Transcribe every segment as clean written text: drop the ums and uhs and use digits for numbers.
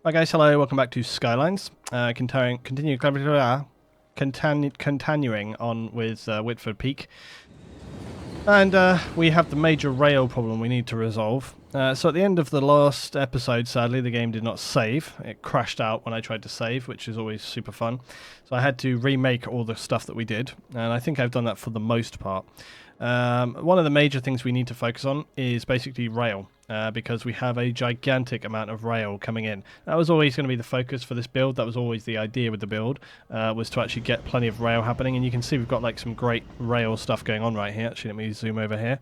Hi guys, hello, welcome back to Skylines. Continuing on with Whitford Peak. And we have the major rail problem we need to resolve. So at the end of the last episode, sadly, the game did not save. It crashed out when I tried to save, which is always super fun. So I had to remake all the stuff that we did, and I think I've done that for the most part. One of the major things we need to focus on is basically rail, because we have a gigantic amount of rail coming in. That was always going to be the focus for this build. That was always the idea with the build, was to actually get plenty of rail happening. And you can see we've got like some great rail stuff going on right here. Actually, let me zoom over here.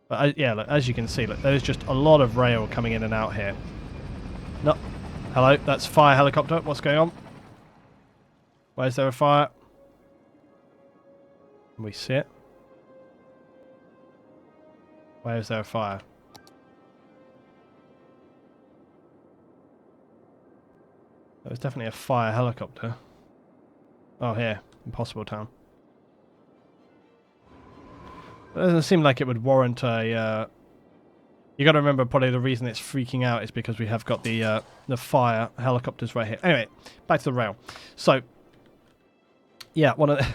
But yeah, look, as you can see, look, there's just a lot of rail coming in and out here. No, hello, that's fire helicopter. What's going on? Where's there a fire? Can we see it? Where is there a fire? There's definitely a fire helicopter. Oh, here. Impossible Town. It doesn't seem like it would warrant a... You got to remember, probably the reason it's freaking out is because we have got the fire helicopters right here. Anyway, back to the rail. So, yeah, I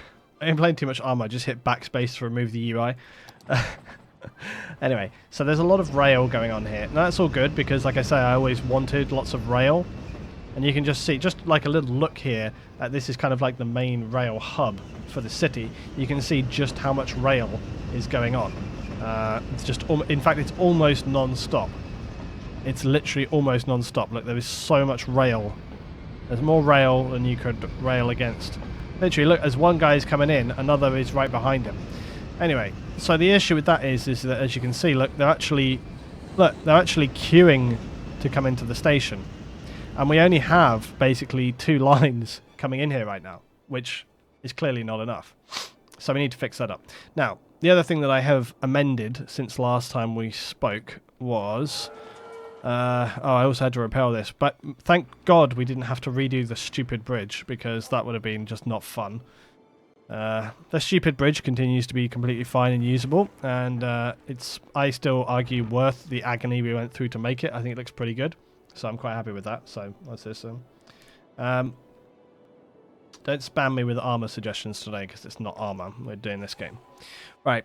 am playing too much armor. I just hit backspace to remove the UI. Anyway, so there's a lot of rail going on here. Now that's all good because, like I say, I always wanted lots of rail. And you can just see, just like a little look here, this is kind of like the main rail hub for the city. You can see just how much rail is going on. It's just, in fact, it's almost non-stop. It's literally almost non-stop. Look, there is so much rail. There's more rail than you could rail against. Literally, look, as one guy is coming in, another is right behind him. Anyway, so the issue with that is that, as you can see, look, they're actually queuing to come into the station. And we only have basically 2 lines coming in here right now, which is clearly not enough. So we need to fix that up. Now, the other thing that I have amended since last time we spoke was... I also had to repair this, but thank God we didn't have to redo the stupid bridge, because that would have been just not fun. The stupid bridge continues to be completely fine and usable, and it's, I still argue, worth the agony we went through to make it. I think it looks pretty good. So I'm quite happy with that. So what's this? Don't spam me with armor suggestions today because it's not armor. We're doing this game. Right.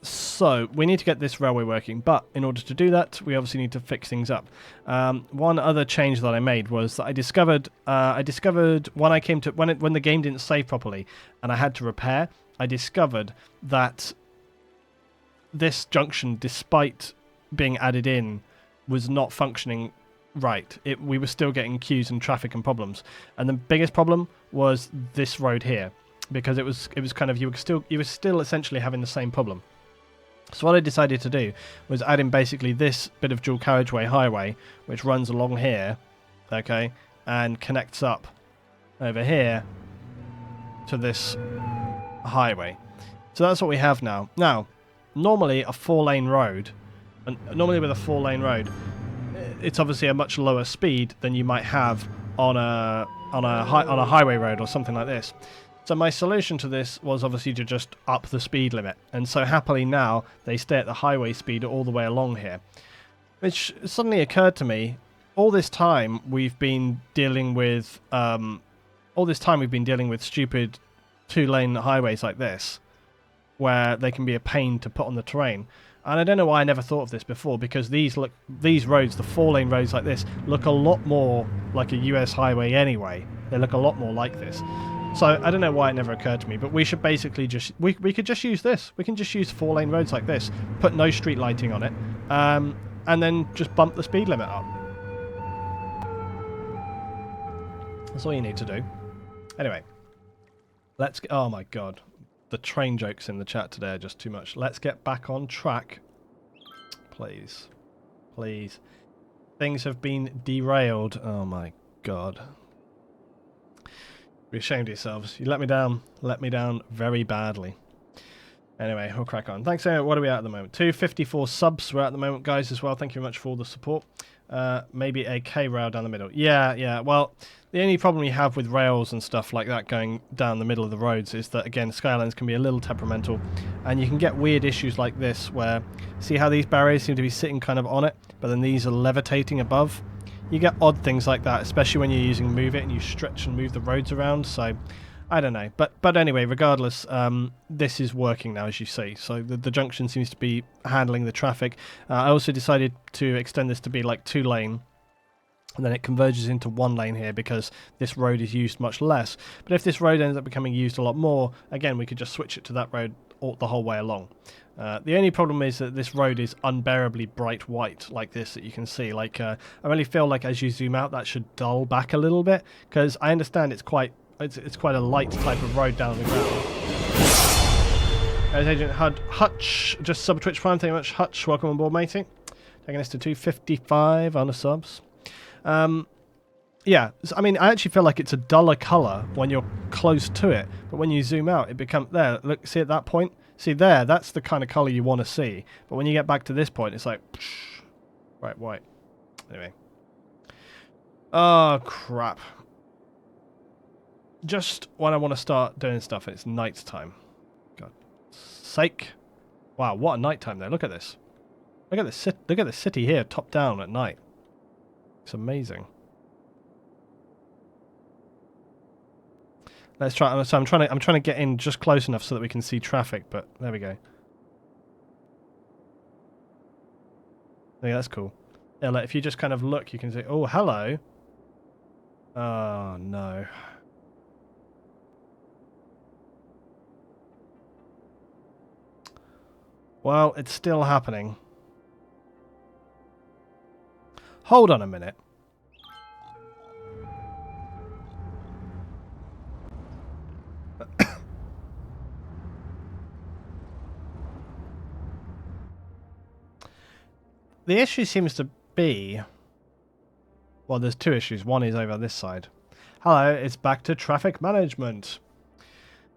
So we need to get this railway working, but in order to do that, we obviously need to fix things up. One other change that I made was that I discovered when I came to when the game didn't save properly and I had to repair, I discovered that this junction, despite being added in, was not functioning right. We were still getting queues and traffic and problems, and the biggest problem was this road here, because it was kind of you were still essentially having the same problem. So what I decided to do was add in basically this bit of dual carriageway highway, which runs along here, okay, and connects up over here to this highway. So that's what we have now. Now, normally a 4-lane road. And normally with a 4-lane road, it's obviously a much lower speed than you might have on a highway road or something like this. So my solution to this was obviously to just up the speed limit. And so happily now they stay at the highway speed all the way along here. Which suddenly occurred to me, all this time we've been dealing with stupid 2-lane highways like this, where they can be a pain to put on the terrain. And I don't know why I never thought of this before, because these roads, the 4-lane roads like this, look a lot more like a US highway anyway. They look a lot more like this. So I don't know why it never occurred to me, but we should basically just... We could just use this. We can just use 4-lane roads like this, put no street lighting on it, and then just bump the speed limit up. That's all you need to do. Anyway, let's get... Oh my god. The train jokes in the chat today are just too much. Let's get back on track. Please. Please. Things have been derailed. Oh my god. Be ashamed of yourselves. You let me down. Let me down very badly. Anyway, we'll crack on. Thanks, Aaron. What are we at the moment? 254 subs we're at the moment, guys, as well. Thank you very much for all the support. Maybe a K-rail down the middle. Yeah. Well, the only problem you have with rails and stuff like that going down the middle of the roads is that, again, Skylines can be a little temperamental, and you can get weird issues like this where, see how these barriers seem to be sitting kind of on it, but then these are levitating above? you get odd things like that, especially when you're using Move It and you stretch and move the roads around. So I don't know, but anyway, regardless, this is working now, as you see. So the junction seems to be handling the traffic. I also decided to extend this to be like 2-lane, and then it converges into 1 lane here because this road is used much less. But if this road ends up becoming used a lot more, again, we could just switch it to that road the whole way along. The only problem is that this road is unbearably bright white like this that you can see. Like I really feel like as you zoom out, that should dull back a little bit, because I understand it's quite a light type of road down the ground. There's Agent Hutch, just sub Twitch Prime, thank you very much. Hutch, welcome on board, matey. Taking us to 255 on the subs. Yeah, I mean, I actually feel like it's a duller colour when you're close to it, but when you zoom out, it becomes there. Look, see at that point? See there, that's the kind of colour you want to see. But when you get back to this point, it's like, right, white. Anyway. Oh, crap. Just when I want to start doing stuff, it's night time. God's sake. Wow, what a night time there. Look at this. Look at the city here, top down at night. It's amazing. Let's try. So I'm trying to get in just close enough so that we can see traffic. But there we go. Yeah, that's cool. Yeah, like if you just kind of look, you can see. Oh, hello. Oh no. Well, it's still happening. Hold on a minute. The issue seems to be... Well, there's 2 issues. One is over this side. Hello, it's back to traffic management.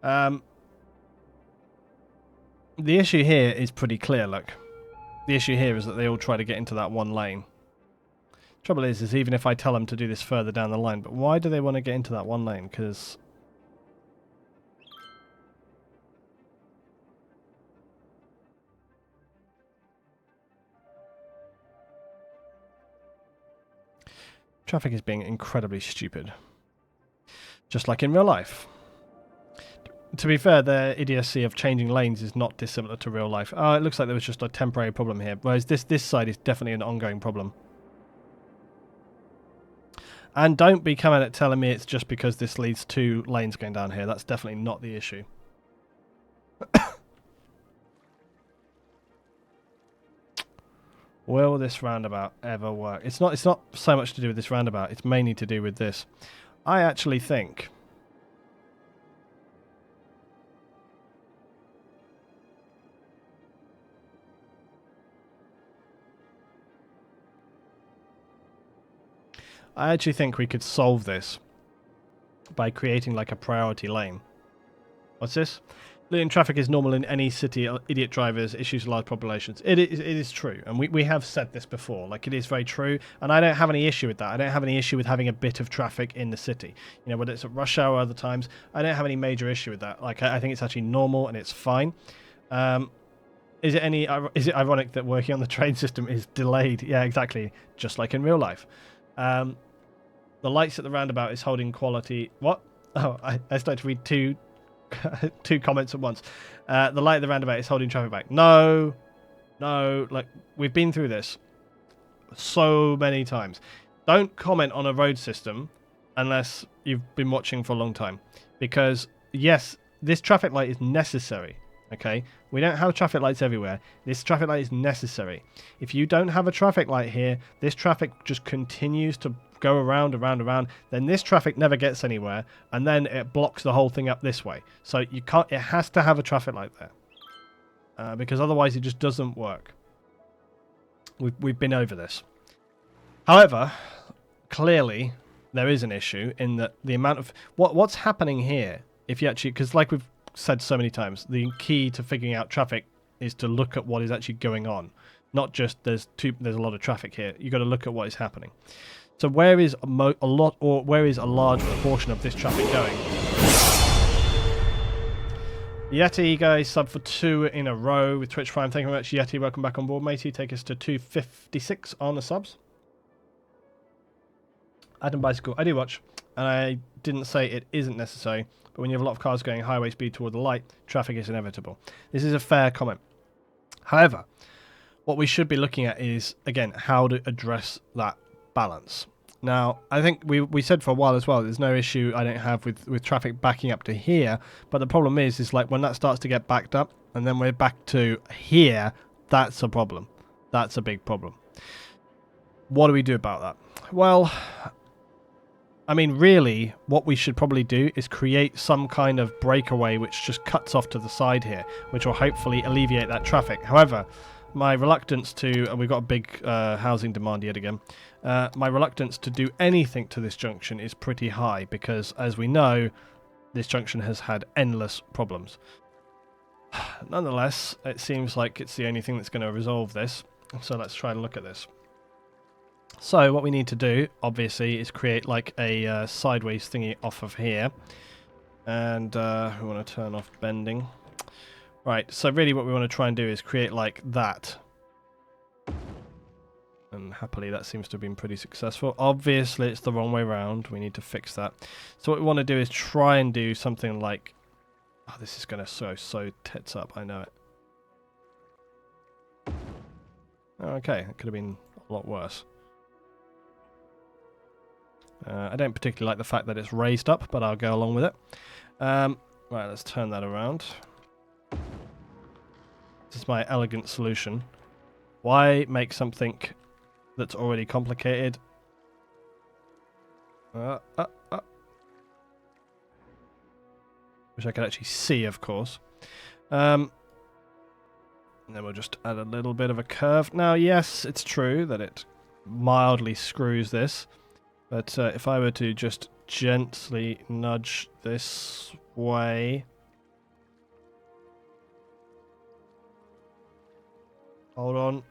The issue here is pretty clear, look. The issue here is that they all try to get into that 1 lane. Trouble is even if I tell them to do this further down the line, but why do they want to get into that 1 lane? Because... Traffic is being incredibly stupid. Just like in real life. To be fair, their idiocy of changing lanes is not dissimilar to real life. Oh, it looks like there was just a temporary problem here. Whereas this side is definitely an ongoing problem. And don't be coming at telling me it's just because this leads 2 lanes going down here. That's definitely not the issue. Will this roundabout ever work? It's not so much to do with this roundabout. It's mainly to do with this. I actually think... we could solve this by creating like a priority lane. What's this? Looting traffic is normal in any city. Idiot drivers, issues with large populations. It is true, and we have said this before. Like, it is very true, and I don't have any issue with that. I don't have any issue with having a bit of traffic in the city. You know, whether it's at rush hour or other times, I don't have any major issue with that. Like, I think it's actually normal and it's fine. Is it ironic that working on the train system is delayed? Yeah, exactly. Just like in real life. The lights at the roundabout is holding quality. What? Oh, I started to read two comments at once. The light at the roundabout is holding traffic back. No, like, we've been through this so many times. Don't comment on a road system unless you've been watching for a long time, because yes, this traffic light is necessary. Okay, we don't have traffic lights everywhere. This traffic light is necessary. If you don't have a traffic light here, this traffic just continues to go around, then this traffic never gets anywhere, and then it blocks the whole thing up this way. So you can't, it has to have a traffic light there, because otherwise it just doesn't work. We've been over this. However, clearly there is an issue in that the amount of what's happening here, if you actually, because like we've said so many times, the key to figuring out traffic is to look at what is actually going on, not just there's a lot of traffic here. You got to look at what is happening. So where is where is a large proportion of this traffic going? Yeti, guys, sub for 2 in a row with Twitch Prime. Thank you very much, Yeti. Welcome back on board, matey. Take us to 256 on the subs. Adam Bicycle, I do watch, and I didn't say it isn't necessary, but when you have a lot of cars going highway speed toward the light, traffic is inevitable. This is a fair comment. However, what we should be looking at is, again, how to address that balance. Now, I think we said for a while as well, there's no issue I don't have with traffic backing up to here, but the problem is like when that starts to get backed up, and then we're back to here, that's a problem. That's a big problem. What do we do about that? Well, I mean, really, what we should probably do is create some kind of breakaway which just cuts off to the side here, which will hopefully alleviate that traffic. However, my reluctance to, and we've got a big housing demand yet again, my reluctance to do anything to this junction is pretty high because, as we know, this junction has had endless problems. Nonetheless, it seems like it's the only thing that's going to resolve this, so let's try and look at this. So what we need to do, obviously, is create like a sideways thingy off of here. And we want to turn off bending. Right, so really what we want to try and do is create like that. And happily that seems to have been pretty successful. Obviously it's the wrong way around. We need to fix that. So what we want to do is try and do something like... Oh, this is going to so tits up, I know it. Oh, okay, it could have been a lot worse. I don't particularly like the fact that it's raised up, but I'll go along with it. Right, let's turn that around. This is my elegant solution. Why make something that's already complicated? Which I can actually see, of course. And then we'll just add a little bit of a curve. Now, yes, it's true that it mildly screws this. But if I were to just gently nudge this way... Hold on.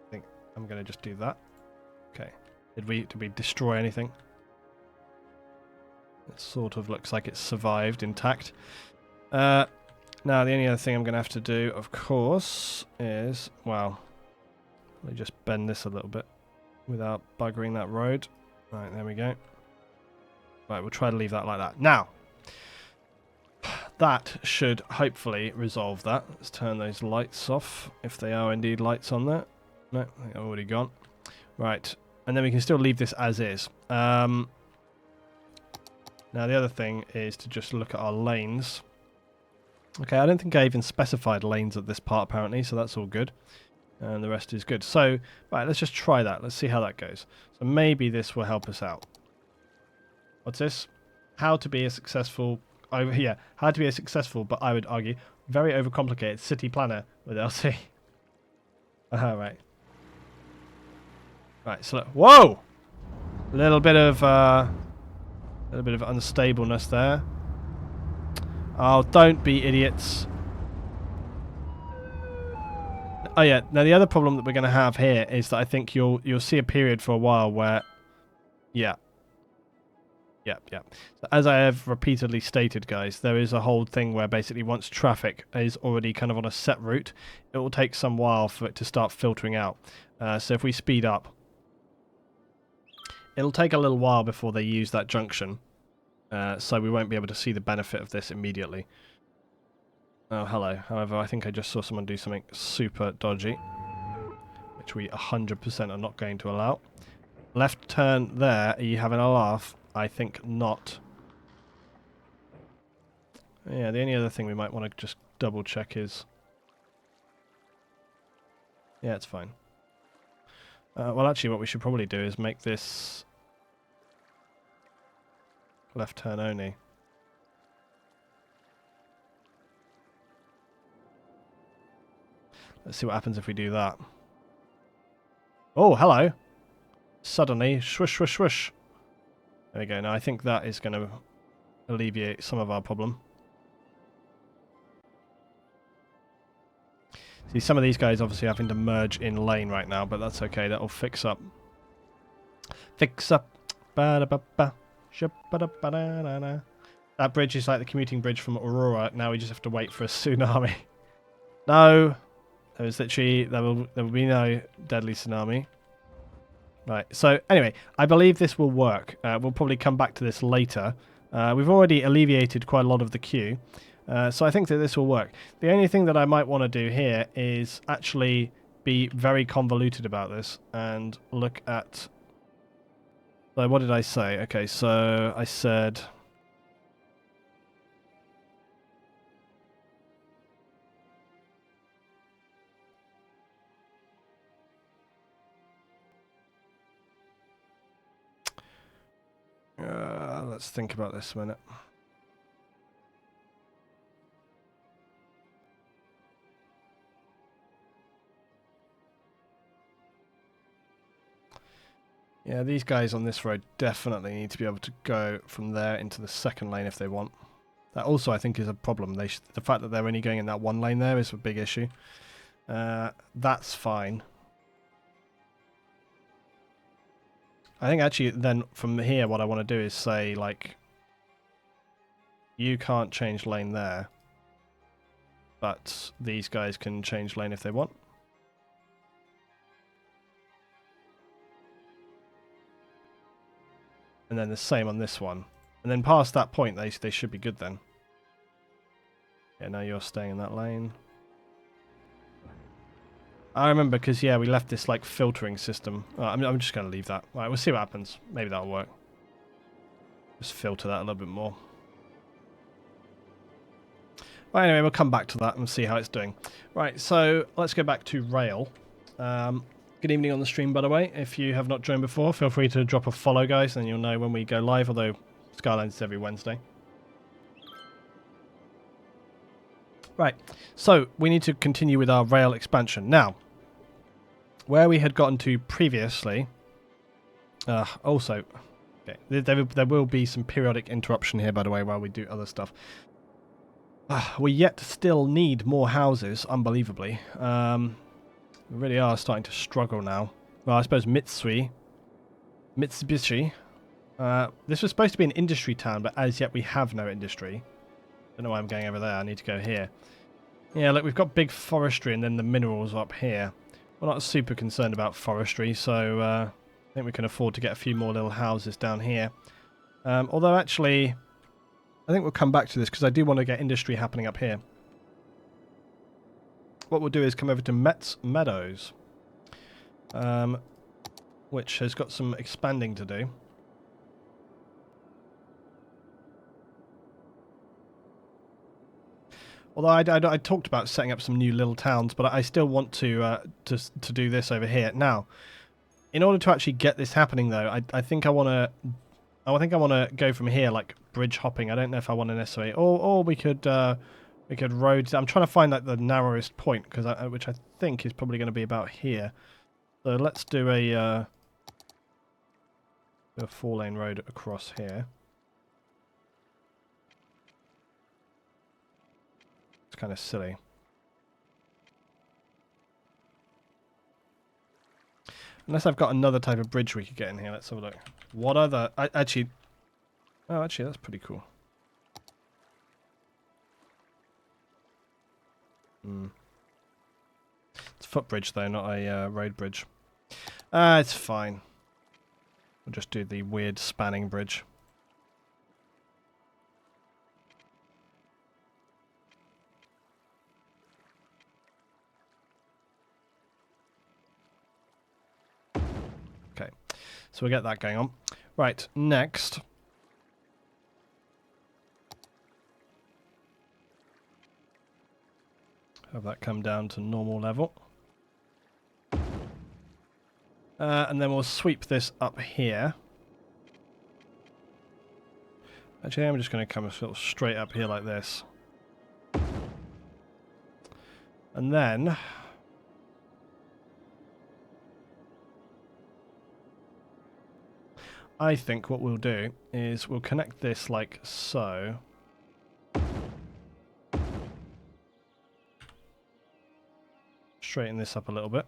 I think I'm going to just do that. Okay. Did we destroy anything? It sort of looks like it's survived intact. Now, the only other thing I'm going to have to do, of course, is... Well... Let me just bend this a little bit without buggering that road. Right, there we go. Right, we'll try to leave that like that. Now, that should hopefully resolve that. Let's turn those lights off, if they are indeed lights on there. No, they're already gone. Right, and then we can still leave this as is. Now, the other thing is to just look at our lanes. Okay, I don't think I even specified lanes at this part, apparently, so that's all good. And the rest is good. So, right, let's just try that. Let's see how that goes. So maybe this will help us out. What's this? How to be a successful... Oh, yeah. How to be a successful, but I would argue, very overcomplicated city planner with LC. Right. Right, so look. Whoa! A little bit of unstableness there. Oh, don't be idiots. Oh yeah, now the other problem that we're going to have here is that I think you'll see a period for a while where... Yeah. So as I have repeatedly stated, guys, there is a whole thing where basically once traffic is already kind of on a set route, it will take some while for it to start filtering out. So if we speed up, it'll take a little while before they use that junction. So we won't be able to see the benefit of this immediately. Oh, hello. However, I think I just saw someone do something super dodgy, which we 100% are not going to allow. Left turn there. Are you having a laugh? I think not. Yeah, the only other thing we might want to just double check is... Yeah, it's fine. Well, actually, what we should probably do is make this left turn only. Let's see what happens if we do that. Oh, hello. Suddenly, swoosh, swoosh, swoosh. There we go. Now, I think that is going to alleviate some of our problem. See, some of these guys obviously having to merge in lane right now, but that's okay. That'll fix up. Fix up. Ba-da-ba-ba. Sha-ba-da-ba-da-da-da. That bridge is like the commuting bridge from Aurora. Now we just have to wait for a tsunami. No. There was literally there will be no deadly tsunami. Right. So anyway, I believe this will work. We'll probably come back to this later. We've already alleviated quite a lot of the queue, so I think that this will work. The only thing that I might want to do here is actually be very convoluted about this and look at. So what did I say? Okay, so I said. Let's think about this a minute. Yeah, these guys on this road definitely need to be able to go from there into the second lane if they want. That also, I think, is a problem. The fact that they're only going in that one lane there is a big issue. That's fine. I think actually then from here what I want to do is say, like, you can't change lane there, but these guys can change lane if they want. And then the same on this one. And then past that point, they should be good then. Yeah, now you're staying in that lane. I remember because, yeah, we left this, like, filtering system. I'm just going to leave that. All right, we'll see what happens. Maybe that'll work. Just filter that a little bit more. Well, anyway, we'll come back to that and see how it's doing. Right, so let's go back to rail. Good evening on the stream, by the way. If you have not joined before, feel free to drop a follow, guys, and you'll know when we go live, although Skylines is every Wednesday. Right, so we need to continue with our rail expansion. Now, where we had gotten to previously, also, okay, there will be some periodic interruption here, by the way, while we do other stuff. We yet still need more houses, unbelievably. We really are starting to struggle now. Well, I suppose Mitsubishi. This was supposed to be an industry town, but as yet we have no industry. Don't know why I'm going over there. I need to go here. Yeah, look, we've got big forestry and then the minerals up here. We're not super concerned about forestry, so I think we can afford to get a few more little houses down here. Although, actually, I think we'll come back to this because I do want to get industry happening up here. What we'll do is come over to Metz Meadows, which has got some expanding to do. Although I talked about setting up some new little towns, but I still want to do this over here. Now, in order to actually get this happening, though, I think I want to go from here, like bridge hopping. I don't know if I want to necessarily, or we could road. I'm trying to find like the narrowest point which I think is probably going to be about here. So let's do a 4-lane road across here. It's kind of silly. Unless I've got another type of bridge we could get in here. Let's have a look. What other... actually, that's pretty cool. It's a footbridge, though, not a road bridge. It's fine. We'll just do the weird spanning bridge. Okay, so we'll get that going on. Right, next. Have that come down to normal level. And then we'll sweep this up here. Actually, I'm just going to come sort of straight up here like this. And then... I think what we'll do is we'll connect this like so. Straighten this up a little bit.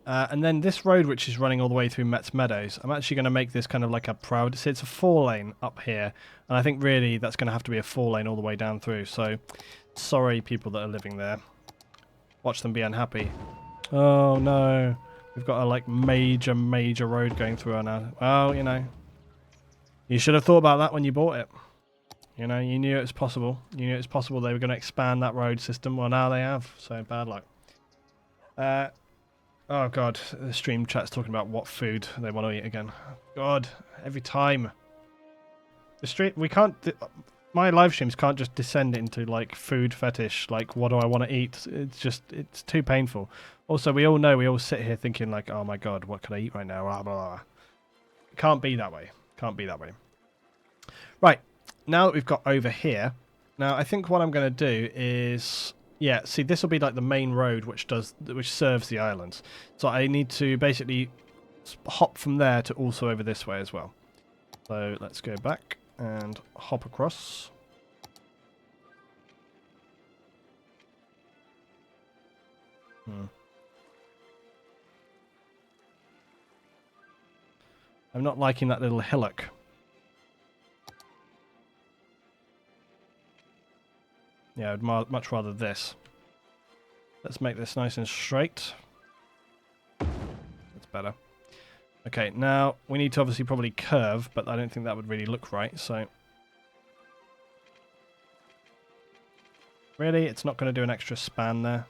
And then this road, which is running all the way through Metz Meadows, I'm actually going to make this kind of like a proud... See, it's a 4-lane up here, and I think really that's going to have to be a 4-lane all the way down through. So, sorry people that are living there. Watch them be unhappy. Oh no, we've got a like major road going through our now. Well, you know, you should have thought about that when you bought it. You know, you knew it was possible. You knew it was possible they were going to expand that road system. Well, now they have, so bad luck. Oh god, the stream chat's talking about what food they want to eat again. God, every time. The stream, we can't... My live streams can't just descend into like food fetish, like what do I want to eat? It's just, it's too painful. Also, we all sit here thinking like, oh my god, what could I eat right now? Blah, blah, blah. It can't be that way. Can't be that way. Right, now that we've got over here, now I think what I'm going to do is, yeah, see, this will be like the main road which serves the islands. So I need to basically hop from there to also over this way as well. So let's go back and hop across. I'm not liking that little hillock. Yeah, I'd much rather this. Let's make this nice and straight. That's better. Okay, now we need to obviously probably curve, but I don't think that would really look right, so... Really? It's not going to do an extra span there?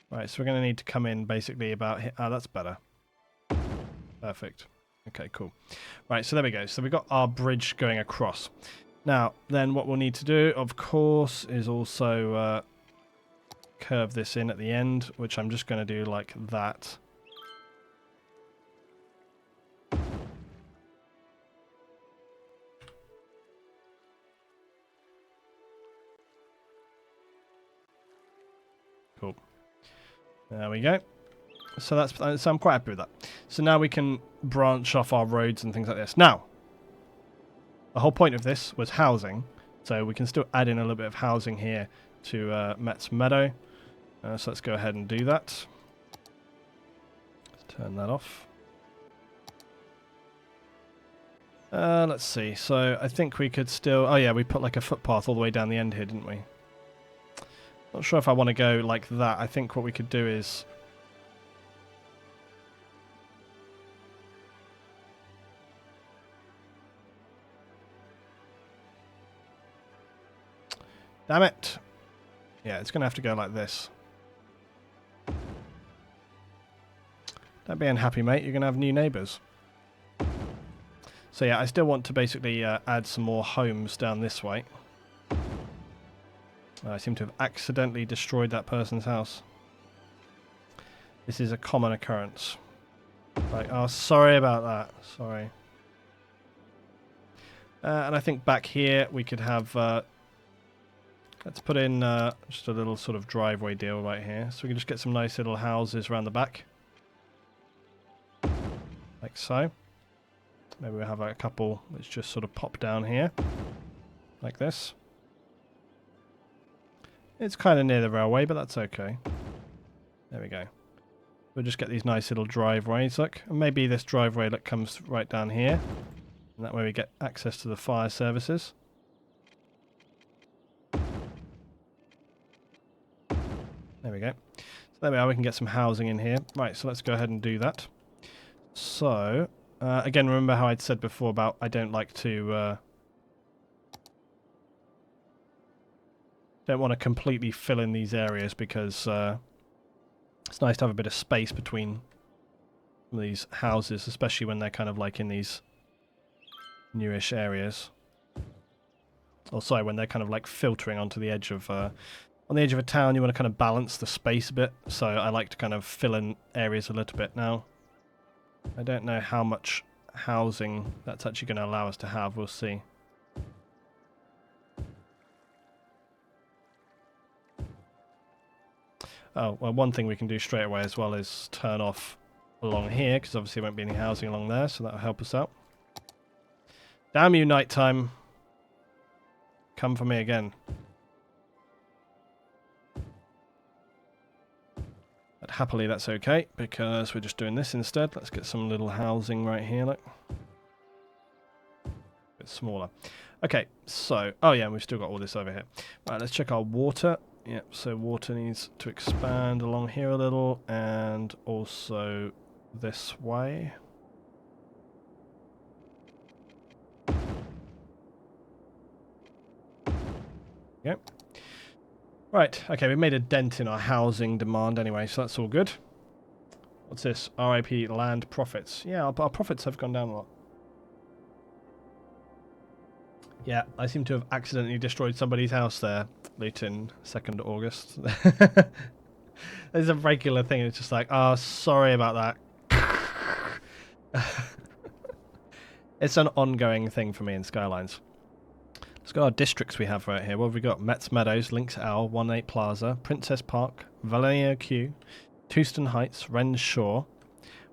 Right, so we're going to need to come in basically about here. Ah, that's better. Perfect. Okay, cool. Right, so there we go. So we've got our bridge going across. Now, then what we'll need to do, of course, is also curve this in at the end, which I'm just going to do like that. Cool. There we go. So I'm quite happy with that. So now we can branch off our roads and things like this. Now, the whole point of this was housing, so we can still add in a little bit of housing here to Metz Meadow. So let's go ahead and do that. Let's turn that off. Let's see. So I think we could still... Oh yeah, we put like a footpath all the way down the end here, didn't we? Not sure if I want to go like that. I think what we could do is... Damn it! Yeah, it's going to have to go like this. Don't be unhappy, mate. You're going to have new neighbours. So yeah, I still want to basically add some more homes down this way. I seem to have accidentally destroyed that person's house. This is a common occurrence. Like, oh, sorry about that. Sorry. And I think back here we could have... let's put in just a little sort of driveway deal right here. So we can just get some nice little houses around the back. Like so. Maybe we'll have a couple which just sort of pop down here. Like this. It's kind of near the railway, but that's okay. There we go. We'll just get these nice little driveways, look. And maybe this driveway that comes right down here. And that way we get access to the fire services. There we go. So there we are, we can get some housing in here. Right, so let's go ahead and do that. So, again, remember how I'd said before about I don't like to... don't want to completely fill in these areas because it's nice to have a bit of space between these houses, especially when they're kind of like in these newish areas. Or sorry, when they're kind of like filtering onto the edge of... on the edge of a town, you want to kind of balance the space a bit, so I like to kind of fill in areas a little bit. Now, I don't know how much housing that's actually going to allow us to have. We'll see. Oh, well, one thing we can do straight away as well is turn off along here, because obviously there won't be any housing along there, so that'll help us out. Damn you, nighttime. Come for me again. But happily that's okay, because we're just doing this instead. Let's get some little housing right here, look. A bit smaller. Okay, so... Oh yeah, and we've still got all this over here. Right, let's check our water. Yep, so water needs to expand along here a little, and also this way. Yep. Right, okay, we made a dent in our housing demand anyway, so that's all good. What's this? RIP land profits. Yeah, our profits have gone down a lot. Yeah, I seem to have accidentally destroyed somebody's house there, Luton, 2nd August. It's a regular thing, it's just like, oh, sorry about that. It's an ongoing thing for me in Skylines. Let's go our districts we have right here. What have we got? Metz Meadows, Links L, 18 Plaza, Princess Park, Vallejo Q, Touston Heights, Wren's Shore.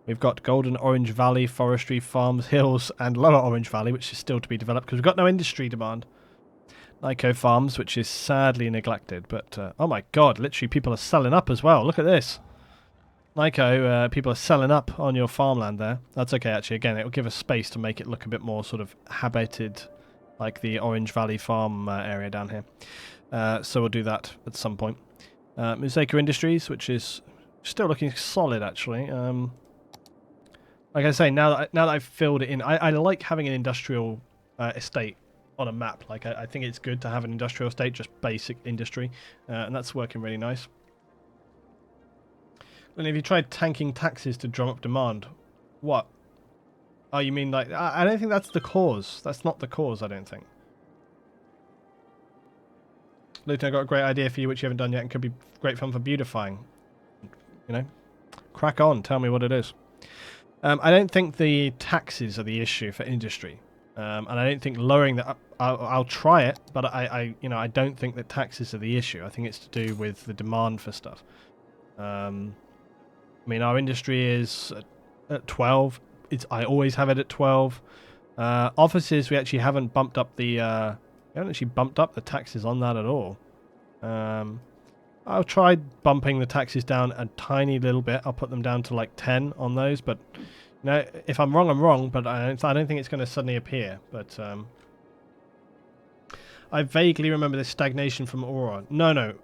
We've got Golden Orange Valley, Forestry, Farms, Hills, and Lower Orange Valley, which is still to be developed because we've got no industry demand. Nico Farms, which is sadly neglected, but oh my god, literally people are selling up as well. Look at this. Nico, people are selling up on your farmland there. That's okay, actually. Again, it'll give us space to make it look a bit more sort of habited, like the Orange Valley farm area down here. So we'll do that at some point. Mosaica Industries, which is still looking solid, actually. Like I say, now that I've filled it in, I like having an industrial estate on a map. Like I think it's good to have an industrial estate, just basic industry, and that's working really nice. And have you tried tanking taxes to drum up demand? What? Oh, you mean like... I don't think that's the cause. That's not the cause, I don't think. Luton, I got a great idea for you which you haven't done yet and could be great fun for beautifying. You know? Crack on. Tell me what it is. I don't think the taxes are the issue for industry. And I don't think lowering that... I'll try it, but I don't think that taxes are the issue. I think it's to do with the demand for stuff. I mean, our industry is at 12. I always have it at 12. Offices, we actually haven't bumped up the... we haven't actually bumped up the taxes on that at all. I'll try bumping the taxes down a tiny little bit. I'll put them down to like 10 on those, but... You know, if I'm wrong, I'm wrong, but I don't think it's going to suddenly appear. But I vaguely remember this stagnation from Aurora. No.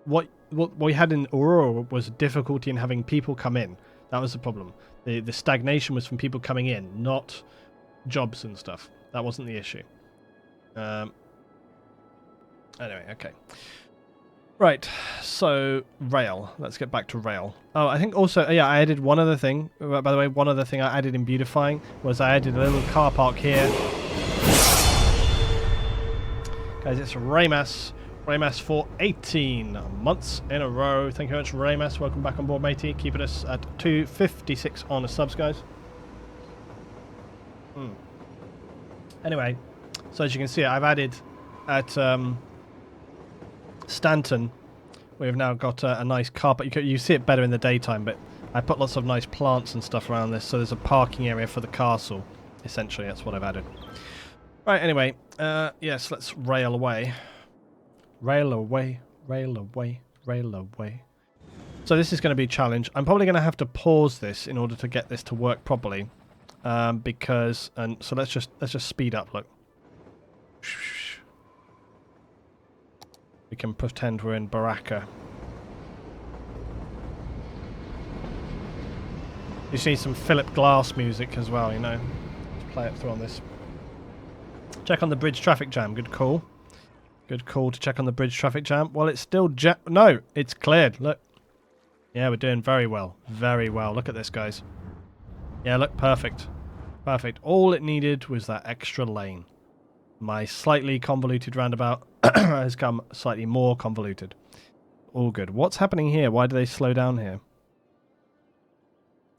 What we had in Aurora was difficulty in having people come in. That was the problem. The stagnation was from people coming in, not jobs and stuff. That wasn't the issue. Anyway, okay. Right, so rail. Let's get back to rail. Oh, I think also, yeah, I added one other thing. By the way, one other thing I added in beautifying was I added a little car park here. Guys, it's Raymas. Raymas for 18 months in a row. Thank you very much, Raymas. Welcome back on board, matey. Keeping us at 256 on the subs, guys. Anyway, so as you can see, I've added at Stanton, we've now got a nice car, but you see it better in the daytime, but I put lots of nice plants and stuff around this, so there's a parking area for the castle. Essentially, that's what I've added. Right, anyway, yes, let's rail away. Rail away, rail away, rail away. So this is going to be a challenge. I'm probably going to have to pause this in order to get this to work properly, because so let's just speed up. Look, we can pretend we're in Baraka. You see some Philip Glass music as well, you know. Let's play it through on this. Check on the bridge traffic jam. Good call. Good call to check on the bridge traffic jam. Well, it's still no, it's cleared. Look. Yeah, we're doing very well. Very well. Look at this, guys. Yeah, look, perfect. Perfect. All it needed was that extra lane. My slightly convoluted roundabout has come slightly more convoluted. All good. What's happening here? Why do they slow down here?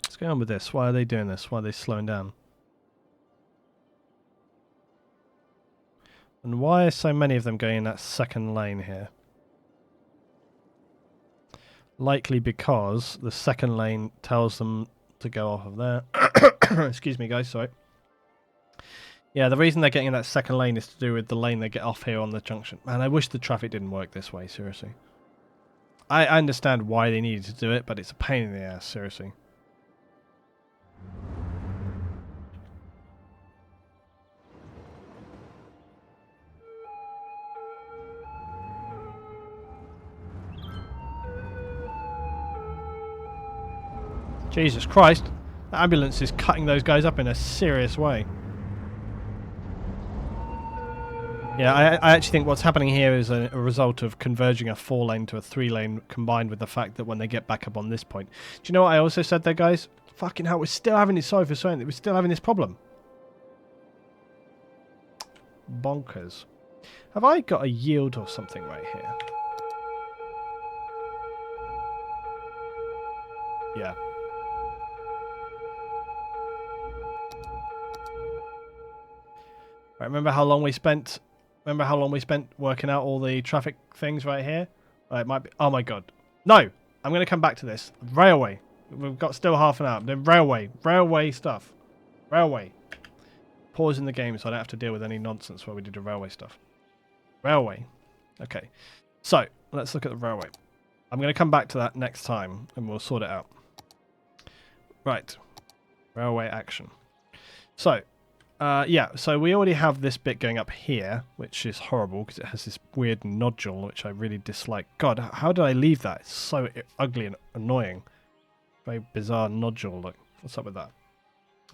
What's going on with this? Why are they doing this? Why are they slowing down? And why are so many of them going in that second lane here? Likely because the second lane tells them to go off of there. Excuse me, guys, sorry. Yeah, the reason they're getting in that second lane is to do with the lane they get off here on the junction. Man, I wish the traffic didn't work this way, seriously. I understand why they needed to do it, but it's a pain in the ass, seriously. Jesus Christ, the ambulance is cutting those guys up in a serious way. Yeah, I actually think what's happening here is a result of converging a 4-lane to a 3-lane combined with the fact that when they get back up on this point. Do you know what I also said there, guys? Fucking hell, we're still having this, sorry for saying that, we're still having this problem. Bonkers. Have I got a yield or something right here? Yeah. Right, remember how long we spent working out all the traffic things right here? It might be. Oh my god. No! I'm going to come back to this. Railway. We've got still half an hour. The railway stuff. Railway. Pause in the game so I don't have to deal with any nonsense where we do the railway stuff. Railway. Okay. So, let's look at the railway. I'm going to come back to that next time and we'll sort it out. Right. Railway action. So, yeah, so we already have this bit going up here, which is horrible because it has this weird nodule, which I really dislike. God, how did I leave that? It's so ugly and annoying. Very bizarre nodule. Look, what's up with that?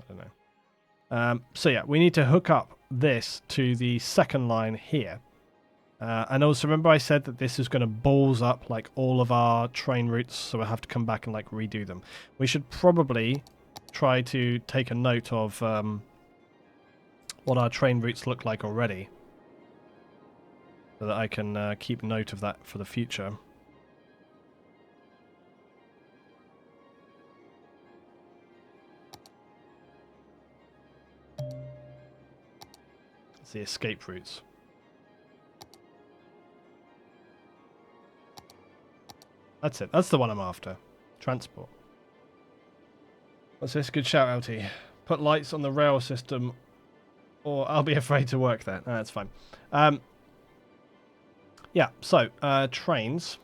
I don't know. So yeah, we need to hook up this to the second line here. And also remember I said that this is going to balls up like all of our train routes, so we'll have to come back and like redo them. We should probably try to take a note of what our train routes look like already, so that I can keep note of that for the future. It's the escape routes. That's it. That's the one I'm after. Transport. What's this? Good shout, LT. Put lights on the rail system or I'll be afraid to work there. No, that's fine. Yeah, so, trains.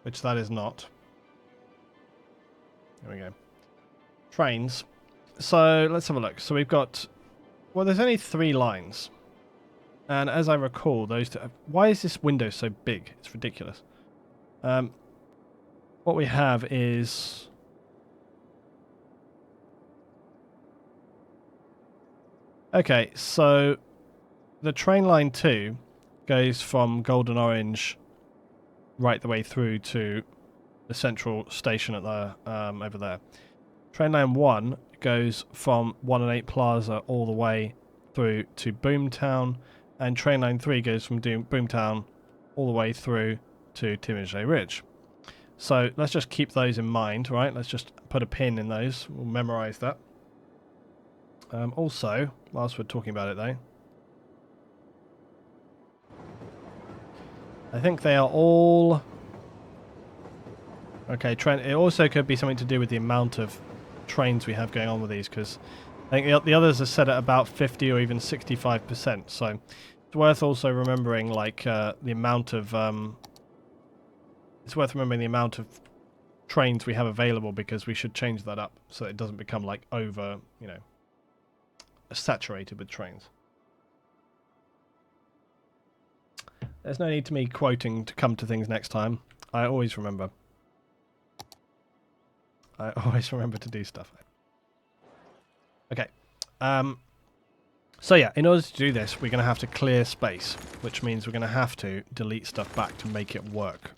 Which that is not. There we go. Trains. So, let's have a look. So we've got... Well, there's only 3 lines. And as I recall, those two... Why is this window so big? It's ridiculous. What we have is... Okay, so the train line 2 goes from Golden Orange right the way through to the central station at the over there. Train line 1 goes from 1 and 8 Plaza all the way through to Boomtown, and train line 3 goes from Boomtown all the way through to Timothy Ridge. So let's just keep those in mind, right? Let's just put a pin in those. We'll memorize that. Also, whilst we're talking about it though, I think they are all... Okay, it also could be something to do with the amount of trains we have going on with these, because I think the others are set at about 50 or even 65%, so it's worth also remembering like the amount of... it's worth remembering the amount of trains we have available, because we should change that up so it doesn't become like over, you know, saturated with trains. There's no need to me quoting to come to things next time. I always remember. I always remember to do stuff. Okay. So yeah, in order to do this, we're going to have to clear space, which means we're going to have to delete stuff back to make it work.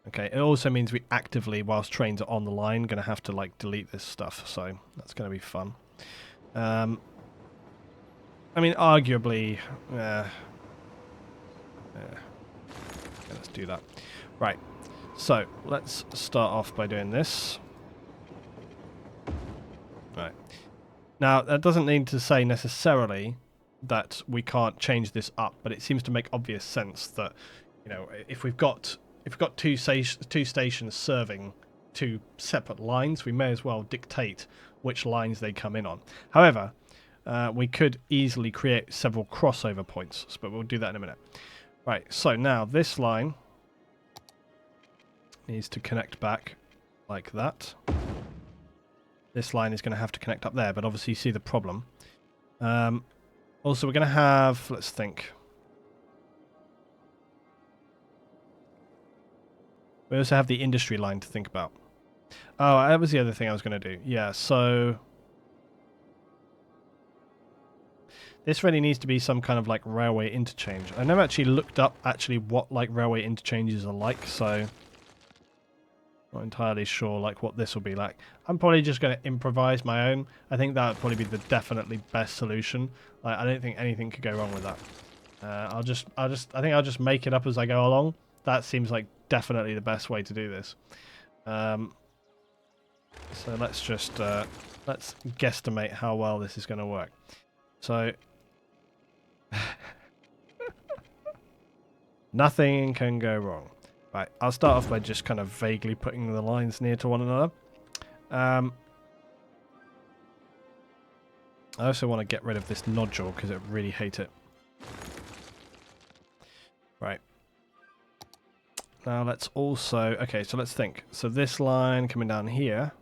Okay, it also means we actively, whilst trains are on the line, going to have to like delete this stuff, so that's going to be fun. I mean, arguably, okay, let's do that. Right, so let's start off by doing this. Right. Now, that doesn't need to say necessarily that we can't change this up, but it seems to make obvious sense that, you know, if we've got two stations serving 2 separate lines, we may as well dictate which lines they come in on. However, we could easily create several crossover points, but we'll do that in a minute. Right, so now this line needs to connect back like that. This line is going to have to connect up there, but obviously you see the problem. Also, we're going to have, let's think. We also have the industry line to think about. Oh, that was the other thing I was going to do. Yeah, so this really needs to be some kind of like railway interchange. I never actually looked up what like railway interchanges are like, so not entirely sure like what this will be like. I'm probably just going to improvise my own. I think that would probably be the definitely best solution. Like, I don't think anything could go wrong with that. I think I'll just make it up as I go along. That seems like definitely the best way to do this. So let's just let's guesstimate how well this is going to work. So nothing can go wrong. Right, I'll start off by just kind of vaguely putting the lines near to one another. I also want to get rid of this nodule because I really hate it. Right. Now let's also... Okay, so let's think. So this line coming down here...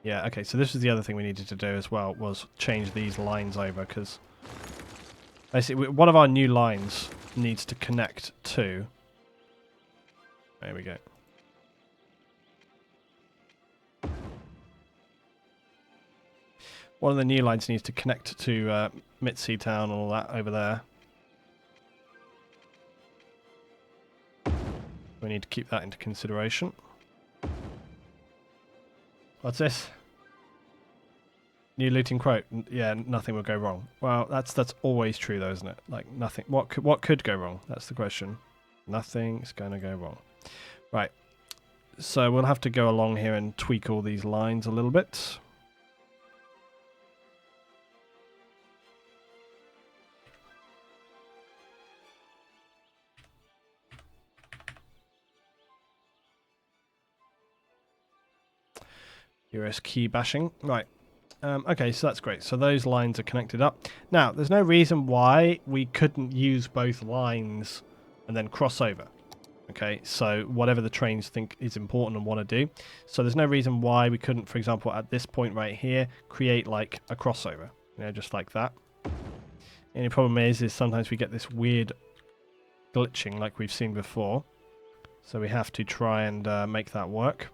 Yeah, okay, so this is the other thing we needed to do as well, was change these lines over, because... Basically, one of our new lines needs to connect to... There we go. One of the new lines needs to connect to Mitzi Town and all that over there. We need to keep that into consideration. What's this? New looting quote. Yeah, nothing will go wrong. Well, that's always true though, isn't it? Like nothing. What could go wrong? That's the question. Nothing's going to go wrong. Right. So we'll have to go along here and tweak all these lines a little bit. US key bashing. Right. Okay, so that's great. So those lines are connected up. Now, there's no reason why we couldn't use both lines and then cross over. Okay, so whatever the trains think is important and want to do. So there's no reason why we couldn't, for example, at this point right here, create like a crossover. You know, just like that. The only problem is sometimes we get this weird glitching like we've seen before. So we have to try and make that work.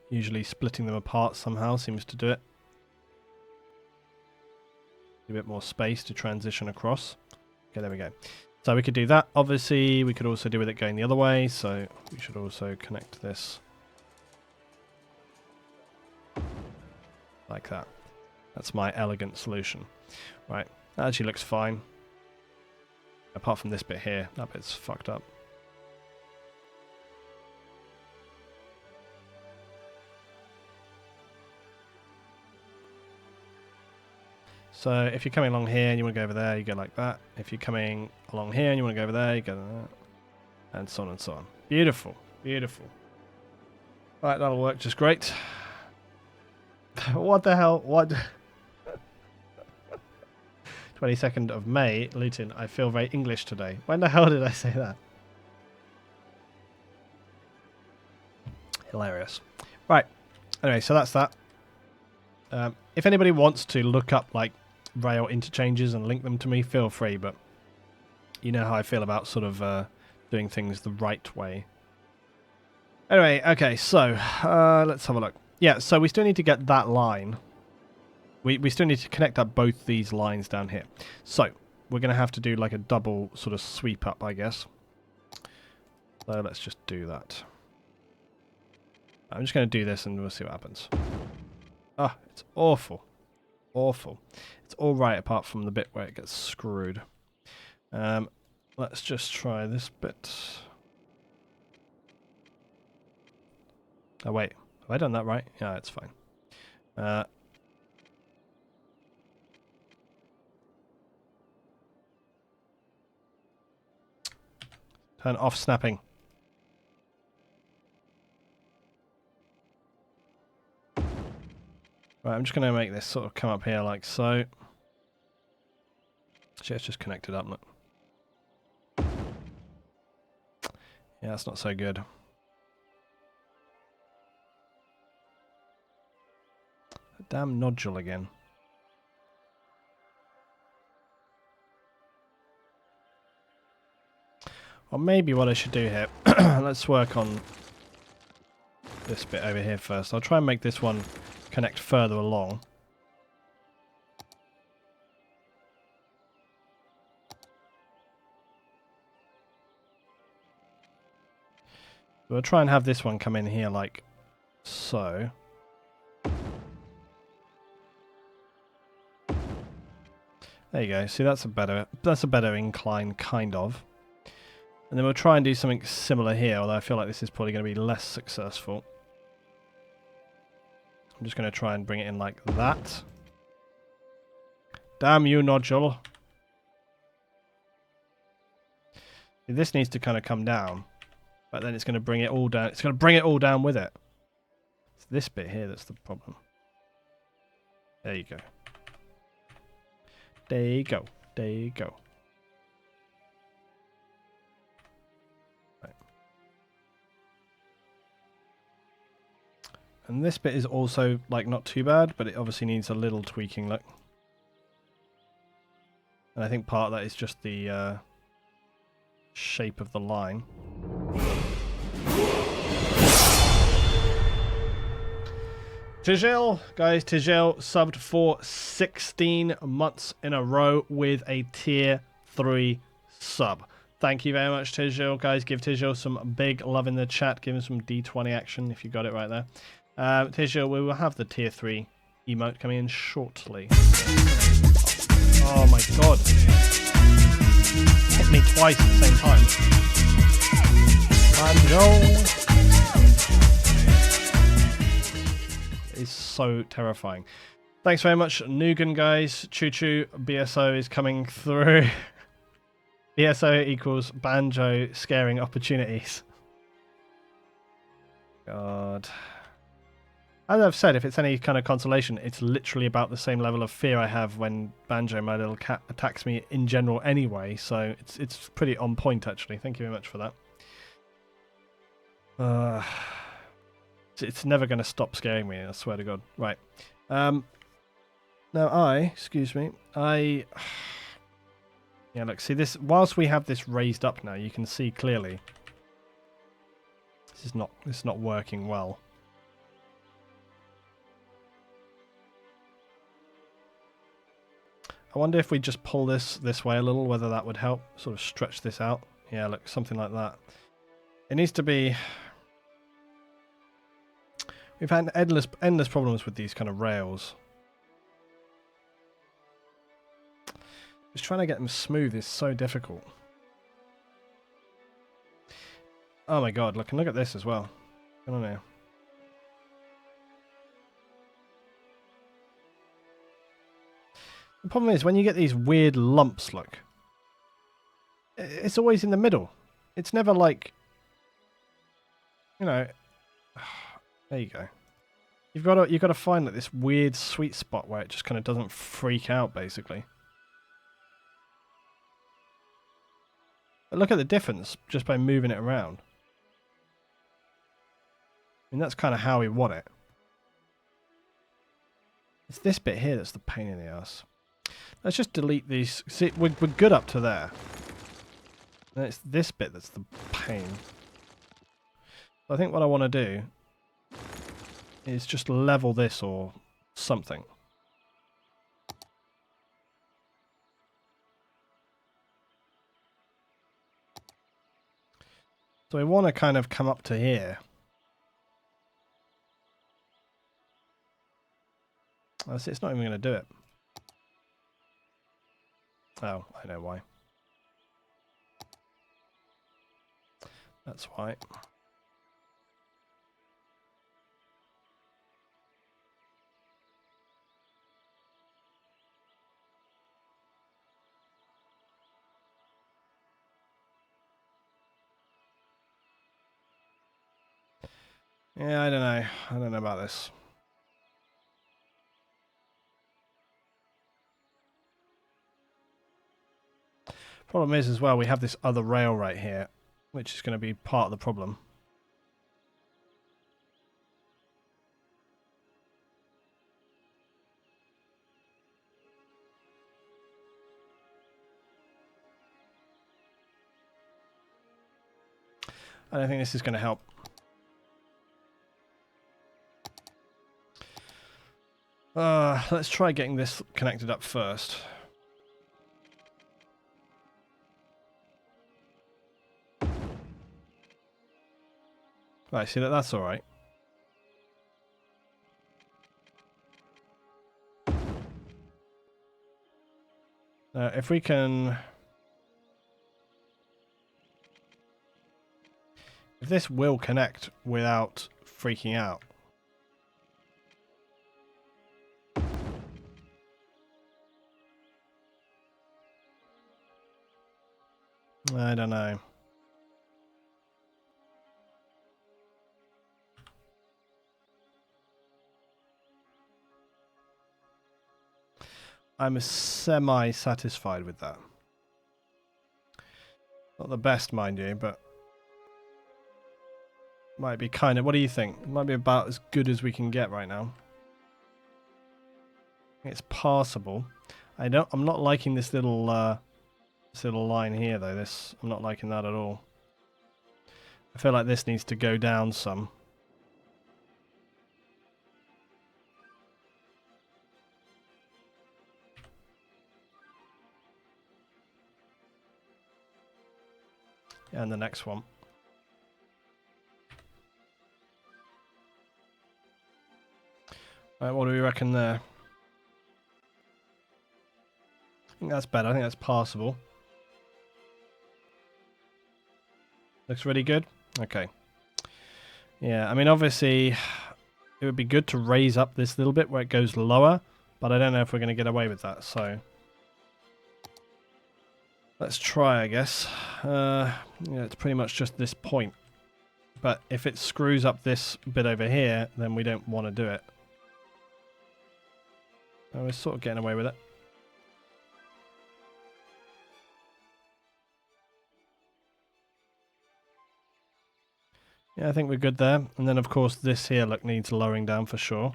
Usually splitting them apart somehow seems to do it. A bit more space to transition across. Okay, there we go. So we could do that. Obviously, we could also do with it going the other way. So we should also connect this like that. That's my elegant solution. Right, that actually looks fine. Apart from this bit here, that bit's fucked up. So if you're coming along here and you want to go over there, you go like that. If you're coming along here and you want to go over there, you go like that. And so on and so on. Beautiful. Beautiful. Right, that'll work just great. What the hell? What? 22nd of May, Luton. I feel very English today. When the hell did I say that? Hilarious. Right. Anyway, so that's that. If anybody wants to look up like rail interchanges and link them to me, feel free, but you know how I feel about sort of doing things the right way. Anyway, okay, so let's have a look. Yeah, so we still need to get that line. We still need to connect up both these lines down here. So we're going to have to do like a double sort of sweep up, I guess. So let's just do that. I'm just going to do this and we'll see what happens. Ah, it's awful. Awful. It's all right apart from the bit where it gets screwed. Let's just try this bit. Oh, wait. Have I done that right? Yeah, it's fine. Turn off snapping. Right, I'm just going to make this sort of come up here like so. Actually, it's just connected up. Look. Yeah, that's not so good. Damn nodule again. Or maybe what I should do here, let's work on this bit over here first. I'll try and make this one connect further along. We'll try and have this one come in here like so. There you go. See, that's a better incline, kind of. And then we'll try and do something similar here, although I feel like this is probably going to be less successful. I'm just going to try and bring it in like that. Damn you, nodule. This needs to kind of come down, but then it's going to bring it all down. It's going to bring it all down with it. It's this bit here that's the problem. There you go. There you go. There you go. Right. And this bit is also like not too bad, but it obviously needs a little tweaking. Look. And I think part of that is just the shape of the line. Tijel, guys, Tijel subbed for 16 months in a row with a tier 3 sub. Thank you very much, Tijel. Guys, give Tijel some big love in the chat. Give him some D20 action if you got it right there. Tijel, we will have the tier 3 emote coming in shortly. Oh my god. Hit me twice at the same time. Banjo. Is so terrifying. Thanks very much, Nugan, guys. Choo choo. BSO is coming through. BSO equals banjo scaring opportunities. God. As I've said, if it's any kind of consolation, it's literally about the same level of fear I have when Banjo, my little cat, attacks me in general anyway, so it's pretty on point, actually. Thank you very much for that. It's never going to stop scaring me, I swear to God. Right. Now excuse me, yeah, look, see this, whilst we have this raised up now, you can see clearly this is not working well. I wonder if we just pull this way a little, whether that would help sort of stretch this out. Yeah, look, something like that. It needs to be... We've had endless problems with these kind of rails. Just trying to get them smooth is so difficult. Oh my god, look at this as well. What's going on here? The problem is when you get these weird lumps, look, it's always in the middle. It's never like, you know, there you go. You've got to find like this weird sweet spot where it just kind of doesn't freak out, basically. But look at the difference just by moving it around. I mean, that's kind of how we want it. It's this bit here that's the pain in the ass. Let's just delete these. See, we're good up to there. And it's this bit that's the pain. So I think what I want to do is just level this or something. So we want to kind of come up to here. Oh, see, it's not even going to do it. Oh, I know why. That's why. Yeah, I don't know. I don't know about this. Problem is as well, we have this other rail right here, which is going to be part of the problem. I don't think this is going to help. Let's try getting this connected up first. Right, see that's alright. If we can... If this will connect without freaking out. I don't know. I'm semi-satisfied with that. Not the best, mind you, but might be kind of... What do you think? It might be about as good as we can get right now. It's passable. I'm not liking this little line here, though. I'm not liking that at all. I feel like this needs to go down some. And the next one. Right, what do we reckon there? I think that's better. I think that's passable. Looks really good. Okay. Yeah, I mean, obviously, it would be good to raise up this little bit where it goes lower, but I don't know if we're going to get away with that, so... Let's try, I guess. Yeah, it's pretty much just this point. But if it screws up this bit over here, then we don't want to do it. We're sort of getting away with it. Yeah, I think we're good there. And then, of course, this here, look, needs lowering down for sure.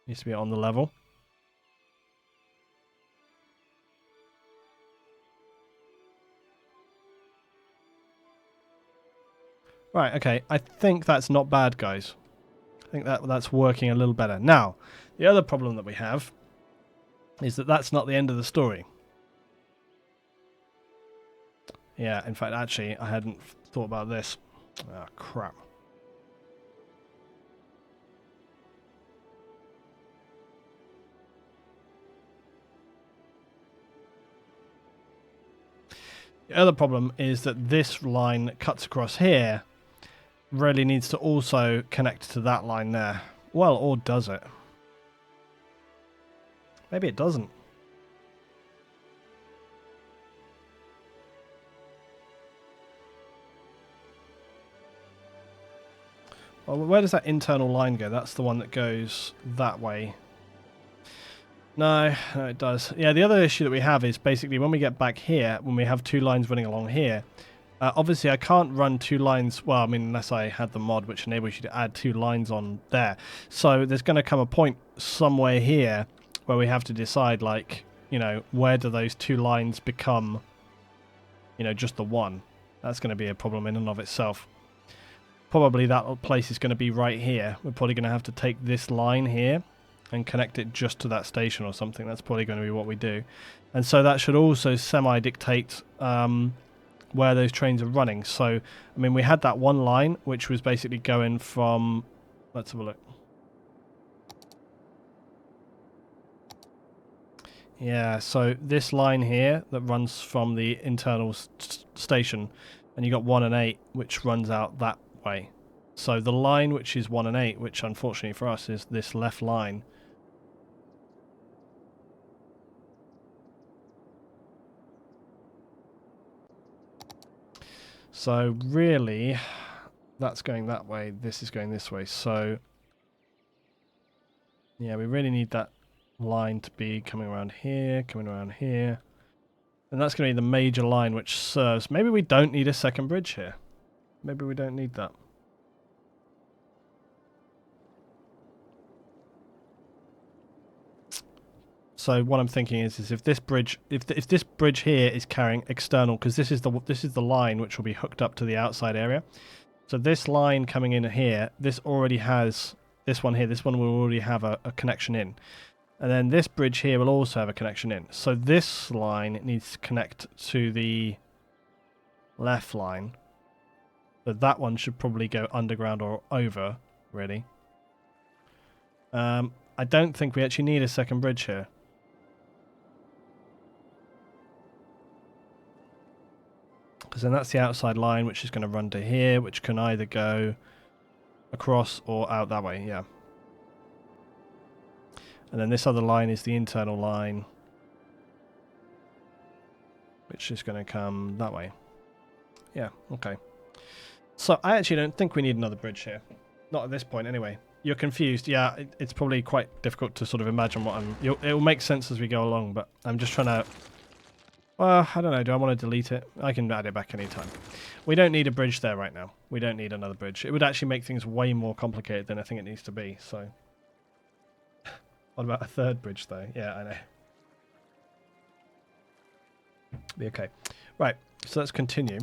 Needs to be on the level. Right, okay. I think that's not bad, guys. I think that's working a little better. Now, the other problem that we have is that that's not the end of the story. Yeah, in fact, actually, I hadn't thought about this. Ah, crap. The other problem is that this line cuts across here. Really needs to also connect to that line there. Well, or does it? Maybe it doesn't. Well, where does that internal line go? That's the one that goes that way. No, it does. Yeah, the other issue that we have is basically when we get back here, when we have two lines running along here, obviously I can't run two lines, well, I mean, unless I had the mod which enables you to add two lines on there. So there's going to come a point somewhere here where we have to decide, like, you know, where do those two lines become, you know, just the one. That's going to be a problem in and of itself. Probably that place is going to be right here. We're probably going to have to take this line here and connect it just to that station or something. That's probably going to be what we do. And so that should also semi-dictate where those trains are running. So, I mean, we had that one line, which was basically going from... Let's have a look. Yeah, so this line here that runs from the internal station, and you got 1 and 8, which runs out that way. So the line which is 1 and 8, which unfortunately for us is this left line, so really that's going that way, this is going this way, so yeah, we really need that line to be coming around here, coming around here. And that's going to be the major line which serves. Maybe we don't need a second bridge here. Maybe we don't need that. So what I'm thinking is if this bridge, if this bridge here is carrying external, because this is the line which will be hooked up to the outside area. So this line coming in here, this already has this one here. This one will already have a connection in, and then this bridge here will also have a connection in. So this line needs to connect to the left line. So that one should probably go underground or over, really. I don't think we actually need a second bridge here. Because then that's the outside line, which is going to run to here, which can either go across or out that way, yeah. And then this other line is the internal line, which is going to come that way. Yeah, okay. So I actually don't think we need another bridge here. Not at this point, anyway. You're confused. Yeah, it's probably quite difficult to sort of imagine what I'm... It will make sense as we go along, but I'm just trying to... Well, I don't know. Do I want to delete it? I can add it back anytime. We don't need a bridge there right now. We don't need another bridge. It would actually make things way more complicated than I think it needs to be, so... What about a third bridge, though? Yeah, I know. Be okay. Right, so let's continue.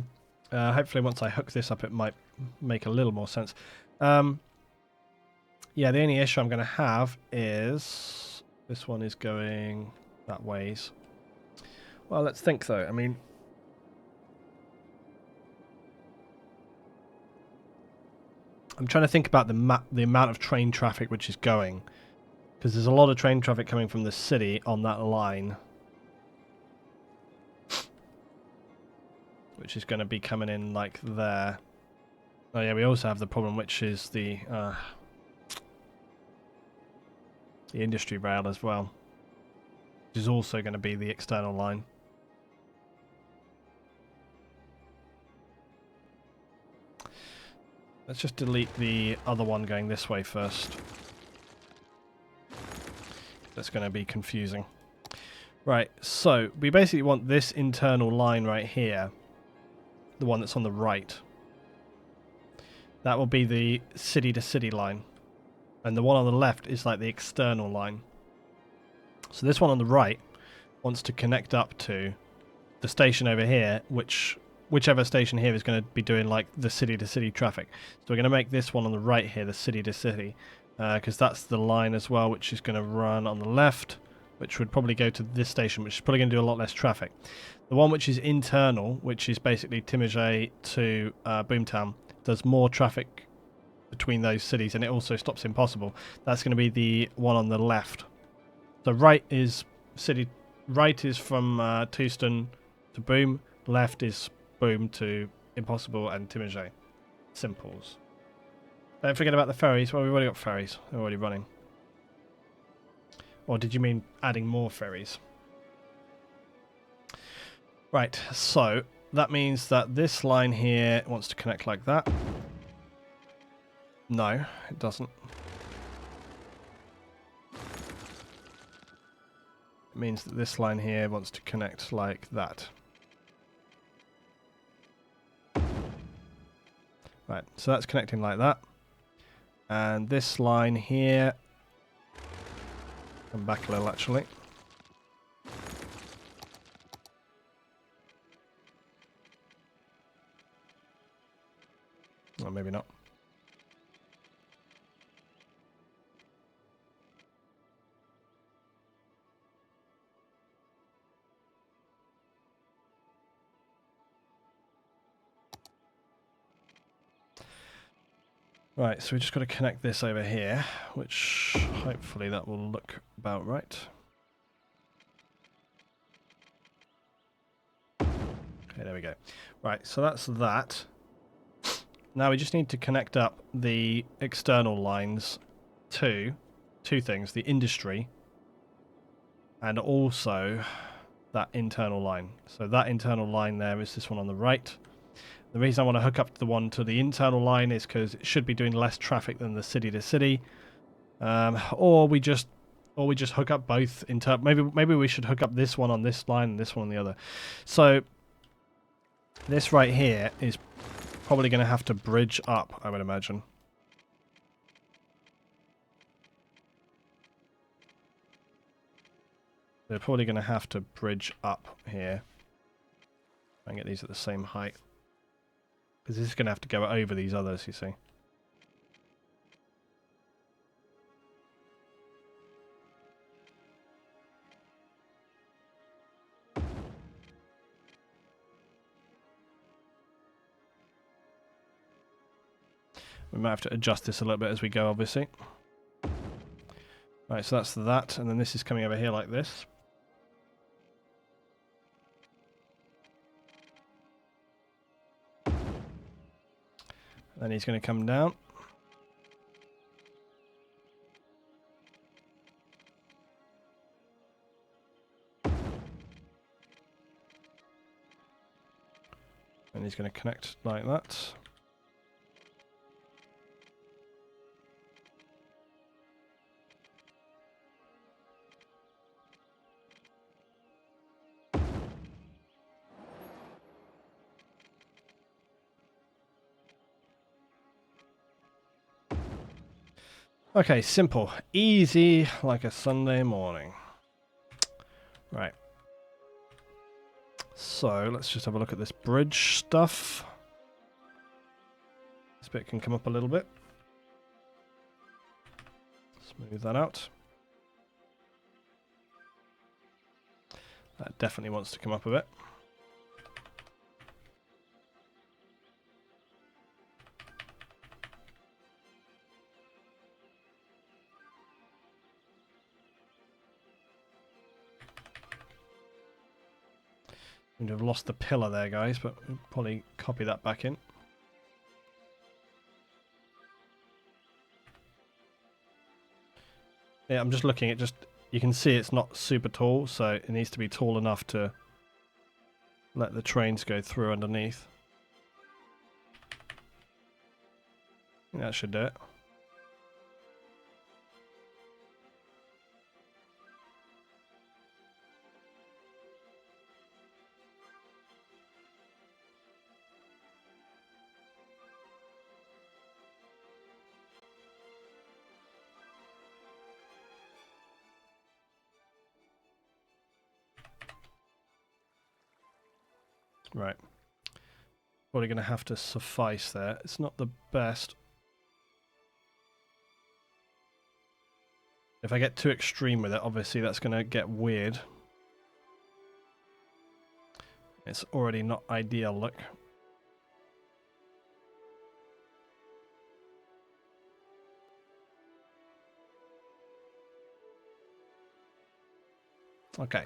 Hopefully once I hook this up, it might make a little more sense. Yeah, the only issue I'm going to have is... This one is going that ways. Well, let's think, though. I mean... I'm trying to think about the amount of train traffic which is going. Because there's a lot of train traffic coming from the city on that line. Which is going to be coming in like there. Oh yeah, we also have the problem which is the industry rail as well. Which is also going to be the external line. Let's just delete the other one going this way first. That's going to be confusing. Right, so we basically want this internal line right here. The one that's on the right. That will be the city-to-city line. And the one on the left is like the external line. So this one on the right wants to connect up to the station over here, whichever station here is going to be doing like the city-to-city traffic. So we're going to make this one on the right here, the city-to-city, because that's the line as well, which is going to run on the left, which would probably go to this station, which is probably going to do a lot less traffic. The one which is internal, which is basically Timage to Boomtown, does more traffic between those cities, and it also stops Impossible. That's going to be the one on the left. So right is from Touston to Boom, left is Boom to Impossible and Timage. Simples. Don't forget about the ferries. Well, we've already got ferries. They're already running. Or did you mean adding more ferries? Right, so that means that this line here wants to connect like that. No, it doesn't. It means that this line here wants to connect like that. Right, so that's connecting like that. And this line here... Come back a little, actually. Or maybe not. Right, so we just got to connect this over here, which hopefully that will look about right. Okay, there we go. Right, so that's that. Now we just need to connect up the external lines to two things, the industry and also that internal line. So that internal line there is this one on the right. The reason I want to hook up the one to the internal line is because it should be doing less traffic than the city-to-city. Or we just Or we just hook up both. Maybe we should hook up this one on this line and this one on the other. So this right here is probably going to have to bridge up, I would imagine. They're probably going to have to bridge up here and get these at the same height. Because this is going to have to go over these others, you see. We might have to adjust this a little bit as we go, obviously. Right, so that's that, and then this is coming over here like this. Then he's going to come down. And he's going to connect like that. Okay, simple. Easy like a Sunday morning. Right. So, let's just have a look at this bridge stuff. This bit can come up a little bit. Smooth that out. That definitely wants to come up a bit. We'd have lost the pillar there, guys, but we'll probably copy that back in. Yeah, I'm just looking at you can see it's not super tall, so it needs to be tall enough to let the trains go through underneath. That should do it. Right. Probably going to have to suffice there. It's not the best. If I get too extreme with it, obviously that's going to get weird. It's already not ideal, look. Okay,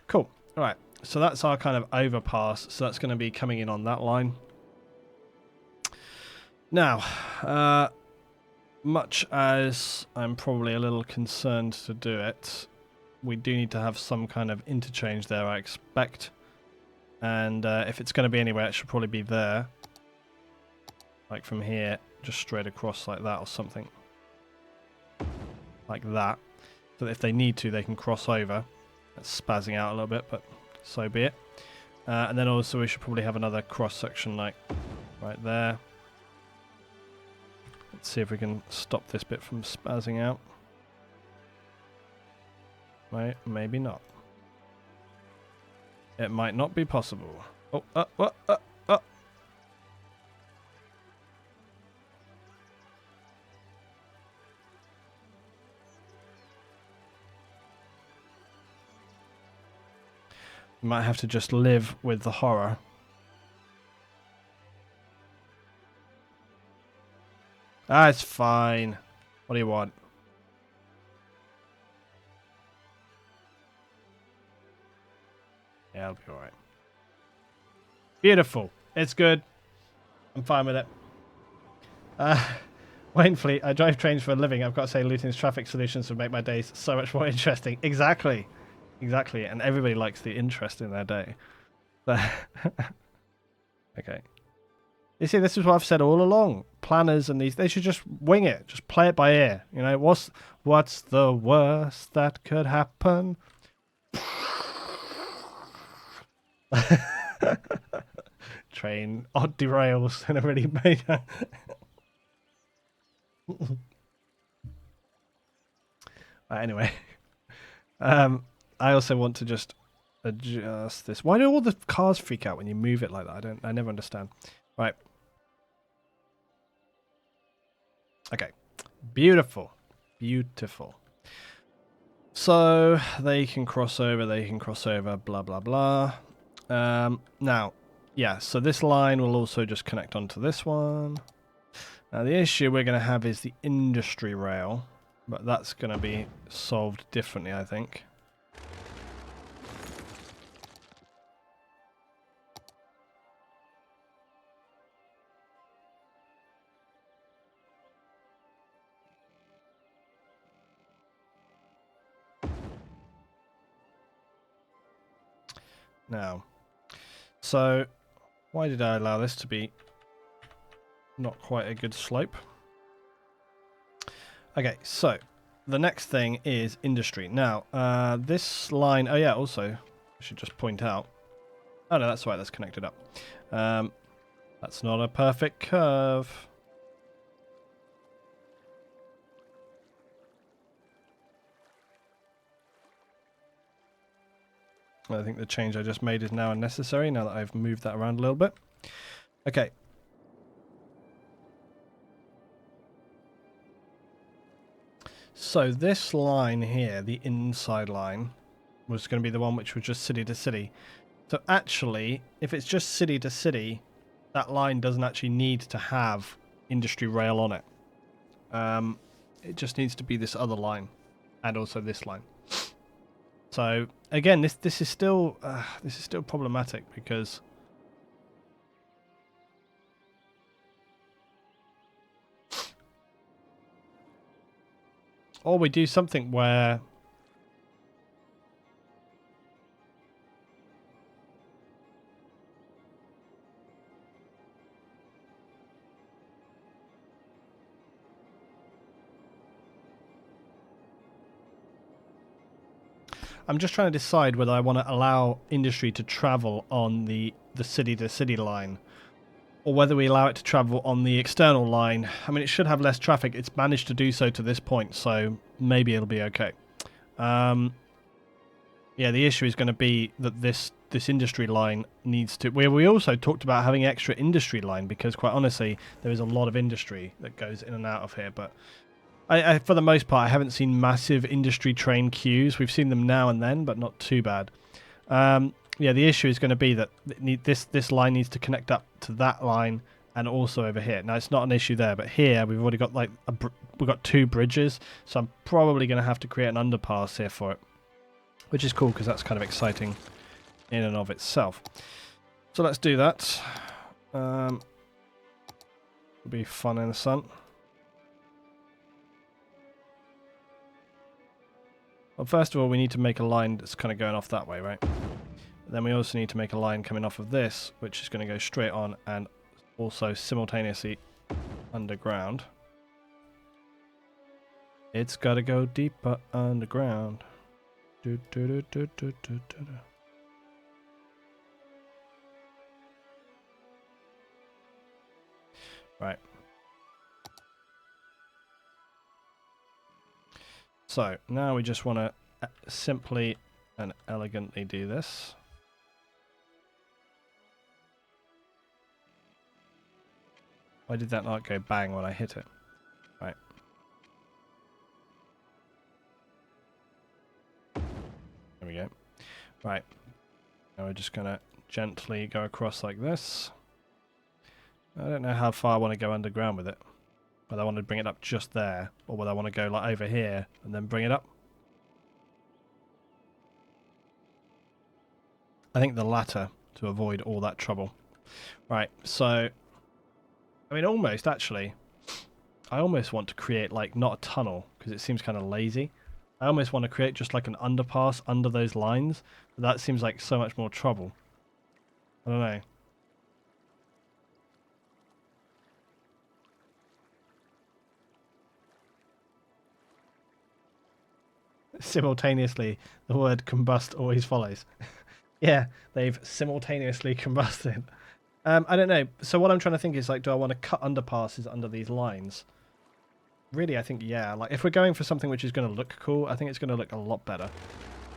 cool. All right. So that's our kind of overpass. So that's going to be coming in on that line. Now, much as I'm probably a little concerned to do it, we do need to have some kind of interchange there, I expect. And if it's going to be anywhere, it should probably be there. Like from here, just straight across like that or something. Like that. So that if they need to, they can cross over. That's spazzing out a little bit, but so be it. And then also we should probably have another cross section like right there. Let's see if we can stop this bit from spazzing out. Right, maybe not. It might not be possible. Oh, You might have to just live with the horror. Ah, it's fine. What do you want? Yeah, it'll be alright. Beautiful. It's good. I'm fine with it. Wayne Fleet, I drive trains for a living. I've got to say, Luton's traffic solutions would make my days so much more interesting. Exactly. Exactly. And everybody likes the interest in their day. Okay. You see, this is what I've said all along. planners and these, they should just wing it, just play it by ear. You know, what's the worst that could happen? Train odd derails in a really major. Anyway, I also want to just adjust this. Why do all the cars freak out when you move it like that? I never understand. Right. Okay. Beautiful. Beautiful. So they can cross over, blah, blah, blah. Now, yeah, so this line will also just connect onto this one. Now the issue we're going to have is the industry rail, but that's going to be solved differently, I think. Now, so why did I allow this to be not quite a good slope? Okay, so the next thing is industry. Now, this line, oh yeah, also, I should just point out, oh no, that's right, that's connected up. That's not a perfect curve. I think the change I just made is now unnecessary, now that I've moved that around a little bit. Okay. So this line here, the inside line, was going to be the one which was just city to city. So actually, if it's just city to city, that line doesn't actually need to have industry rail on it. It just needs to be this other line, and also this line. So again, this is still problematic because or we do something where I'm just trying to decide whether I want to allow industry to travel on the city-to-city line, or whether we allow it to travel on the external line. I mean, it should have less traffic. It's managed to do so to this point, so maybe it'll be okay. Yeah, the issue is going to be that this industry line needs to... We also talked about having extra industry line, because quite honestly, there is a lot of industry that goes in and out of here, but... I, for the most part, I haven't seen massive industry train queues. We've seen them now and then, but not too bad. Yeah, the issue is going to be that this line needs to connect up to that line and also over here. Now, it's not an issue there, but here we've already got like we've got two bridges, so I'm probably going to have to create an underpass here for it, which is cool because that's kind of exciting in and of itself. So let's do that. It'll be fun in the sun. Well, first of all, we need to make a line that's kind of going off that way, right? Then we also need to make a line coming off of this, which is going to go straight on and also simultaneously underground. It's got to go deeper underground. Do, do, do, do, do, do, do. Right. So now we just want to simply and elegantly do this. Why did that not go bang when I hit it? Right. There we go. Right. Now we're just going to gently go across like this. I don't know how far I want to go underground with it. Whether I want to bring it up just there, or whether I want to go like over here and then bring it up. I think the latter, to avoid all that trouble. Right, so... I mean, almost, actually. I almost want to create, like, not a tunnel, because it seems kind of lazy. I almost want to create just, like, an underpass under those lines. But that seems like so much more trouble. I don't know. Simultaneously, the word combust always follows. Yeah, they've simultaneously combusted. I don't know. So what I'm trying to think is, like, do I want to cut underpasses under these lines? Really, I think, yeah. Like, if we're going for something which is going to look cool, I think it's going to look a lot better.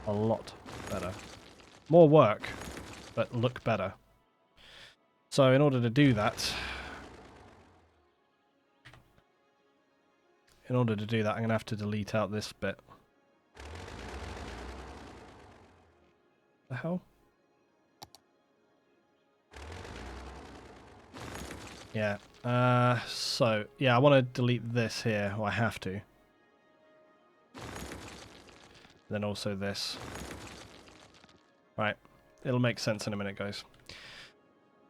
A lot better. More work, but look better. So in order to do that, I'm going to have to delete out this bit. The hell? Yeah. So, yeah, I want to delete this here, or I have to. Then also this. Right. It'll make sense in a minute, guys.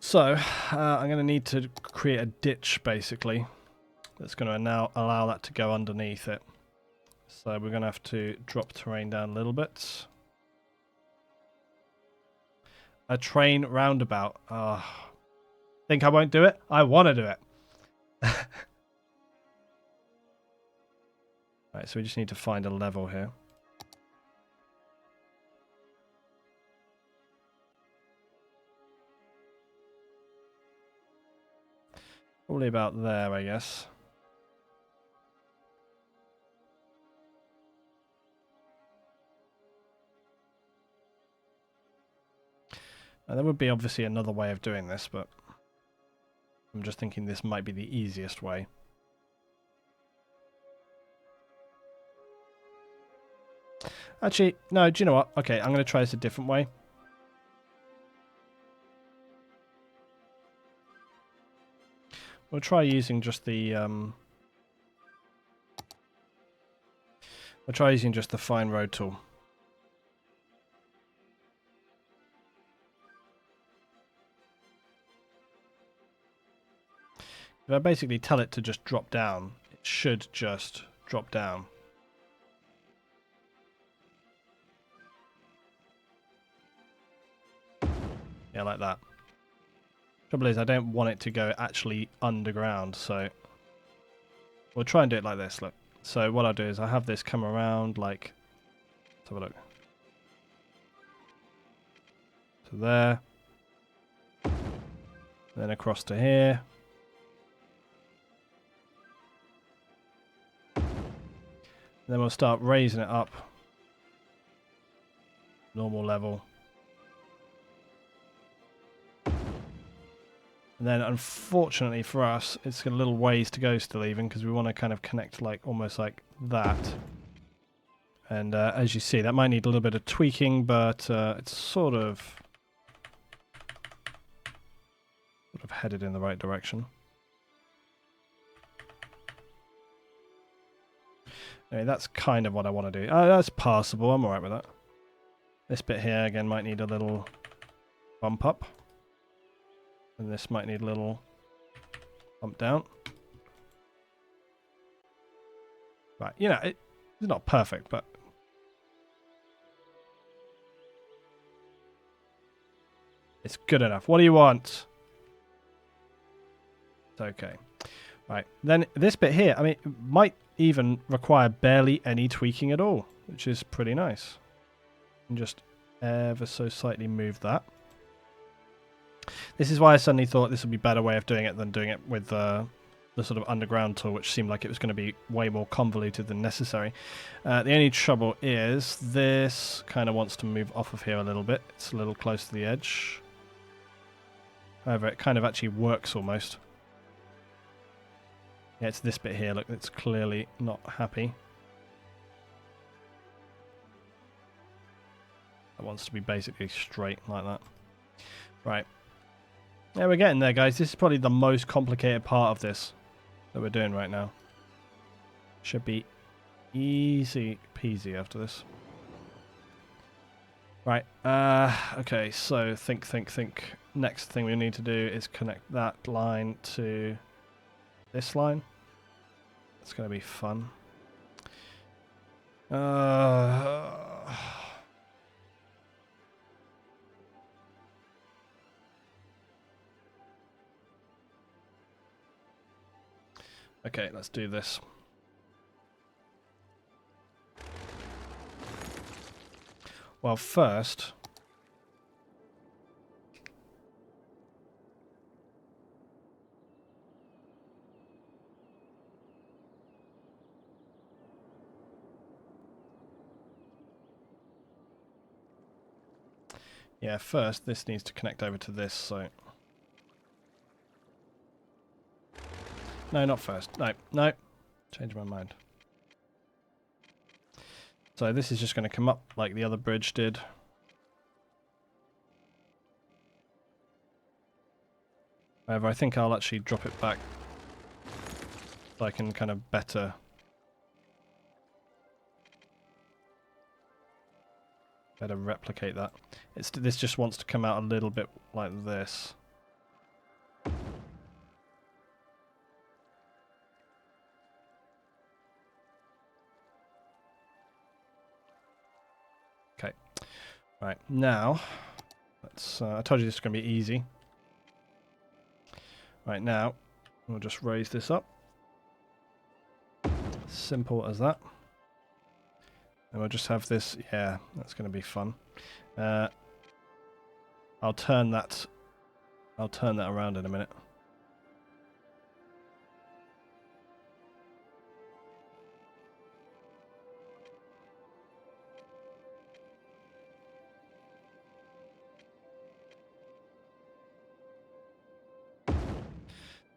So, I'm going to need to create a ditch, basically. That's going to now allow that to go underneath it. So we're going to have to drop terrain down a little bit. A train roundabout. Think I won't do it? I want to do it. Right, so we just need to find a level here. Probably about there, I guess. Now, there would be obviously another way of doing this, but I'm just thinking this might be the easiest way. Actually, no, do you know what? Okay, I'm going to try this a different way. We'll try using just the fine road tool. If I basically tell it to just drop down, it should just drop down. Yeah, like that. Trouble is, I don't want it to go actually underground, so we'll try and do it like this, look. So what I'll do is I have this come around, like, let's have a look. To there. Then across to here. And then we'll start raising it up. Normal level. And then, unfortunately for us, it's got a little ways to go still even, because we want to kind of connect like almost like that. And as you see, that might need a little bit of tweaking, but it's sort of headed in the right direction. Anyway, that's kind of what I want to do. That's passable. I'm alright with that. This bit here, again, might need a little bump up. And this might need a little bump down. Right, you know, it's not perfect, but it's good enough. What do you want? It's okay. Right, then this bit here, I mean, it might even require barely any tweaking at all, which is pretty nice. And just ever so slightly move that. This is why I suddenly thought this would be a better way of doing it than doing it with the sort of underground tool, which seemed like it was going to be way more convoluted than necessary. The only trouble is this kind of wants to move off of here a little bit. It's a little close to the edge. However, it kind of actually works almost. Yeah, it's this bit here. Look, it's clearly not happy. It wants to be basically straight like that. Right. Yeah, we're getting there, guys. This is probably the most complicated part of this that we're doing right now. Should be easy peasy after this. Right. Okay, so think. Next thing we need to do is connect that line to this line. It's going to be fun. Okay, let's do this. Well, first... Yeah, first this needs to connect over to this, so... No, not first. No, no. Change my mind. So this is just going to come up like the other bridge did. However, I think I'll actually drop it back so I can kind of better replicate that. This just wants to come out a little bit like this. Okay. Right, now, let's, I told you this is going to be easy. Right, now, we'll just raise this up. Simple as that. And we'll just have this, yeah, that's going to be fun. I'll turn that around in a minute.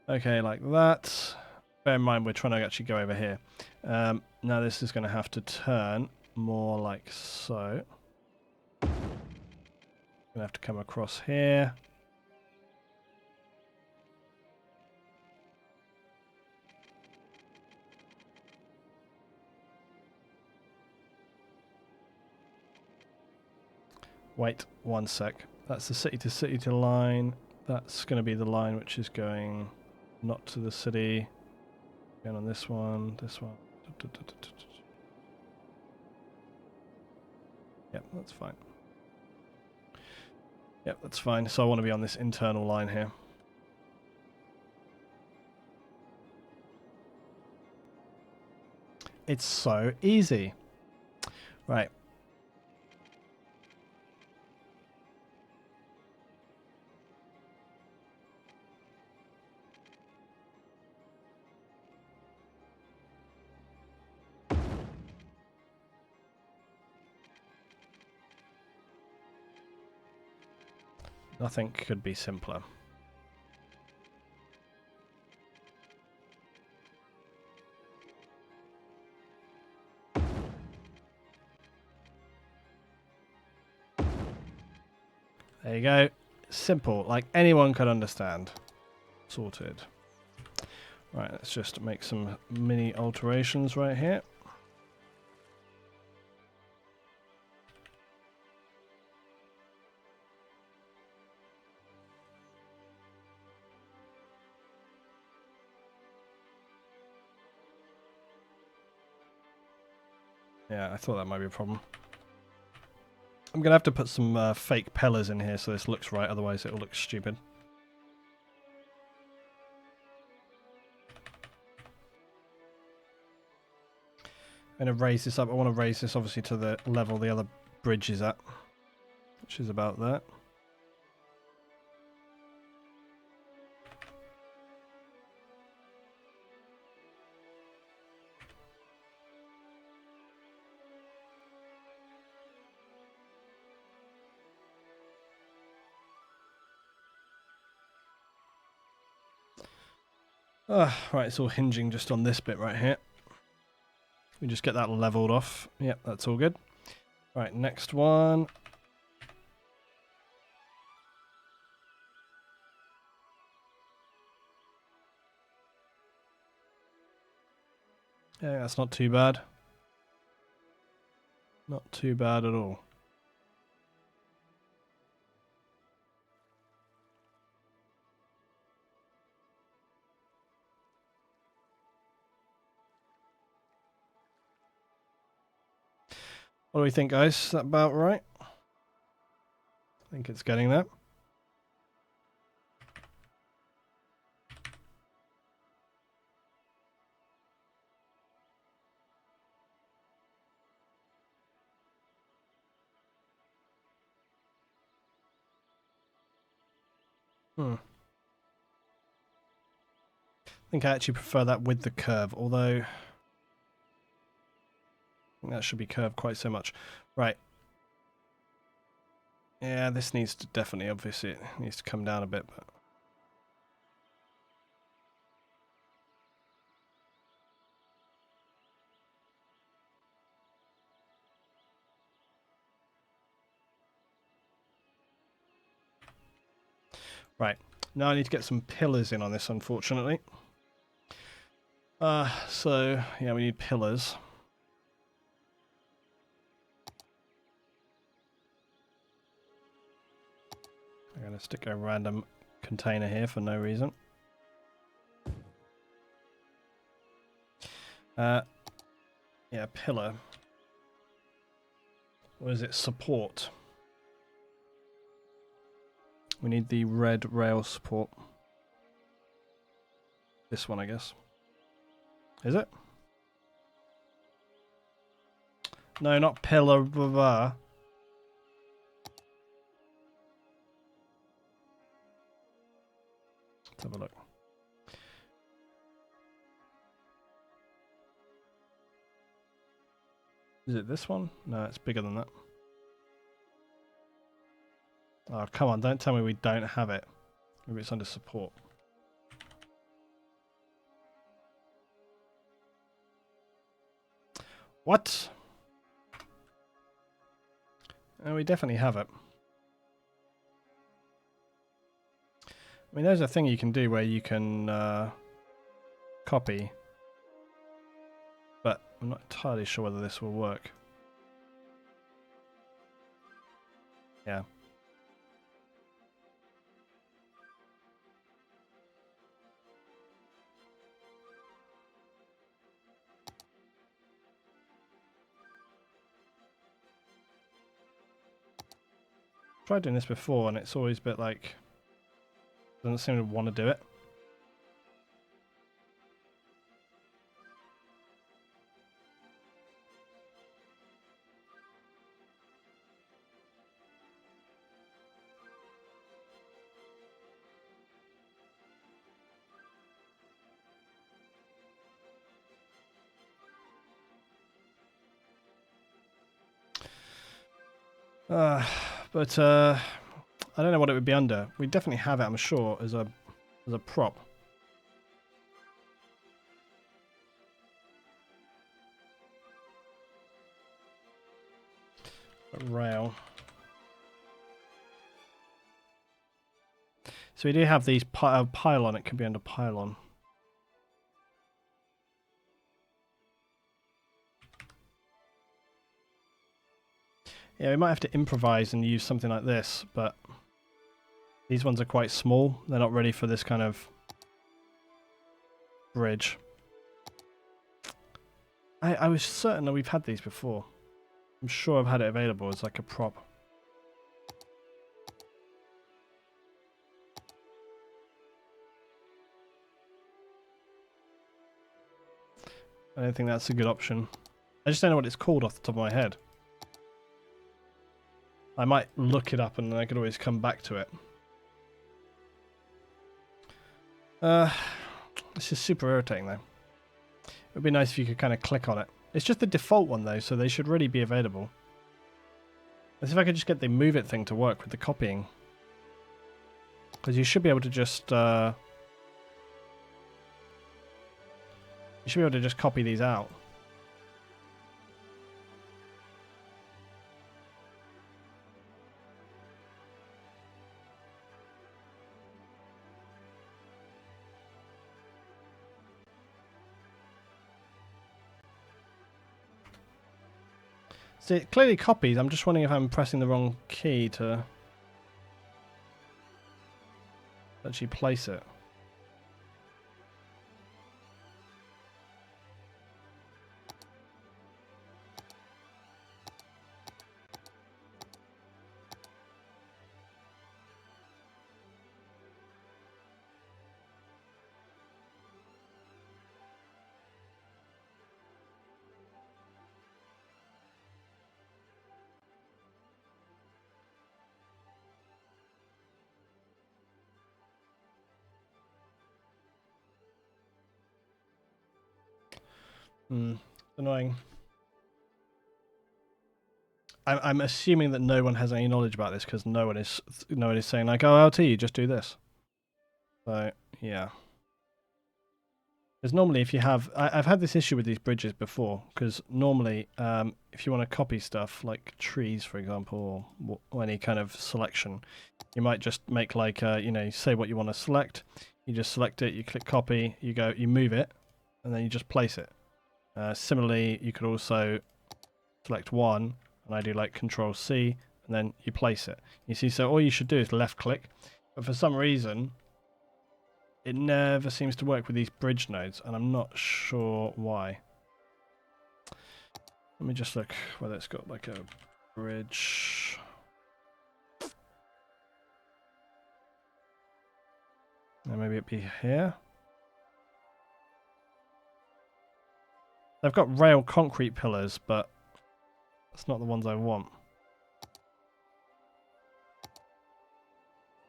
Okay, like that. Bear in mind we're trying to actually go over here. Now this is going to have to turn more like so. Going to have to come across here. Wait 1 sec. That's the city to city to line. That's going to be the line which is going not to the city. Going on this one, this one. Yep, that's fine. Yep, that's fine. So I want to be on this internal line here. It's so easy. Right. Nothing could be simpler. There you go. Simple, like anyone could understand. Sorted. Right, let's just make some mini alterations right here. Yeah, I thought that might be a problem. I'm going to have to put some fake pillars in here so this looks right, otherwise it will look stupid. I'm going to raise this up. I want to raise this obviously to the level the other bridge is at, which is about that. Right, it's all hinging just on this bit right here. We just get that leveled off. Yep, that's all good. Right, next one. Yeah, that's not too bad. Not too bad at all. What do we think, guys? Is that about right? I think it's getting there. I think I actually prefer that with the curve, although I think that should be curved quite so much. Right. Yeah, this needs to definitely, obviously, it needs to come down a bit, but... Right. Now I need to get some pillars in on this, unfortunately. So, yeah, we need pillars. I'm going to stick a random container here for no reason. Yeah, pillar. What is it? Support. We need the red rail support. This one, I guess. Is it? No, not pillar. Blah, blah. Let's have a look. Is it this one? No, it's bigger than that. Oh, come on, don't tell me we don't have it. Maybe it's under support. What? Oh, we definitely have it. I mean, there's a thing you can do where you can copy, but I'm not entirely sure whether this will work. Yeah. Tried doing this before and it's always a bit like, doesn't seem to want to do it. But I don't know what it would be under. We definitely have it, I'm sure, as a prop. A rail. So we do have these pylon. It could be under pylon. Yeah, we might have to improvise and use something like this, but these ones are quite small. They're not ready for this kind of bridge. I was certain that we've had these before. I'm sure I've had it available as like a prop. I don't think that's a good option. I just don't know what it's called off the top of my head. I might look it up and then I could always come back to it. This is super irritating though. It would be nice if you could kind of click on it. It's just the default one though, so they should really be available. Let's see if I could just get the move it thing to work with the copying. Because you should be able to just copy these out. See, it clearly copies. I'm just wondering if I'm pressing the wrong key to actually place it. Annoying. I'm assuming that no one has any knowledge about this because no one is saying like, oh, LT, just do this. So yeah. Because normally if you have... I've had this issue with these bridges before, because normally if you want to copy stuff, like trees, for example, or any kind of selection, you might just make like, you say what you want to select, you just select it, you click copy, you move it, and then you just place it. Similarly, you could also select one, and I do like Control C, and then you place it. You see, so all you should do is left click, but for some reason, it never seems to work with these bridge nodes, and I'm not sure why. Let me just look whether it's got like a bridge. And maybe it'd be here. They've got rail concrete pillars, but that's not the ones I want.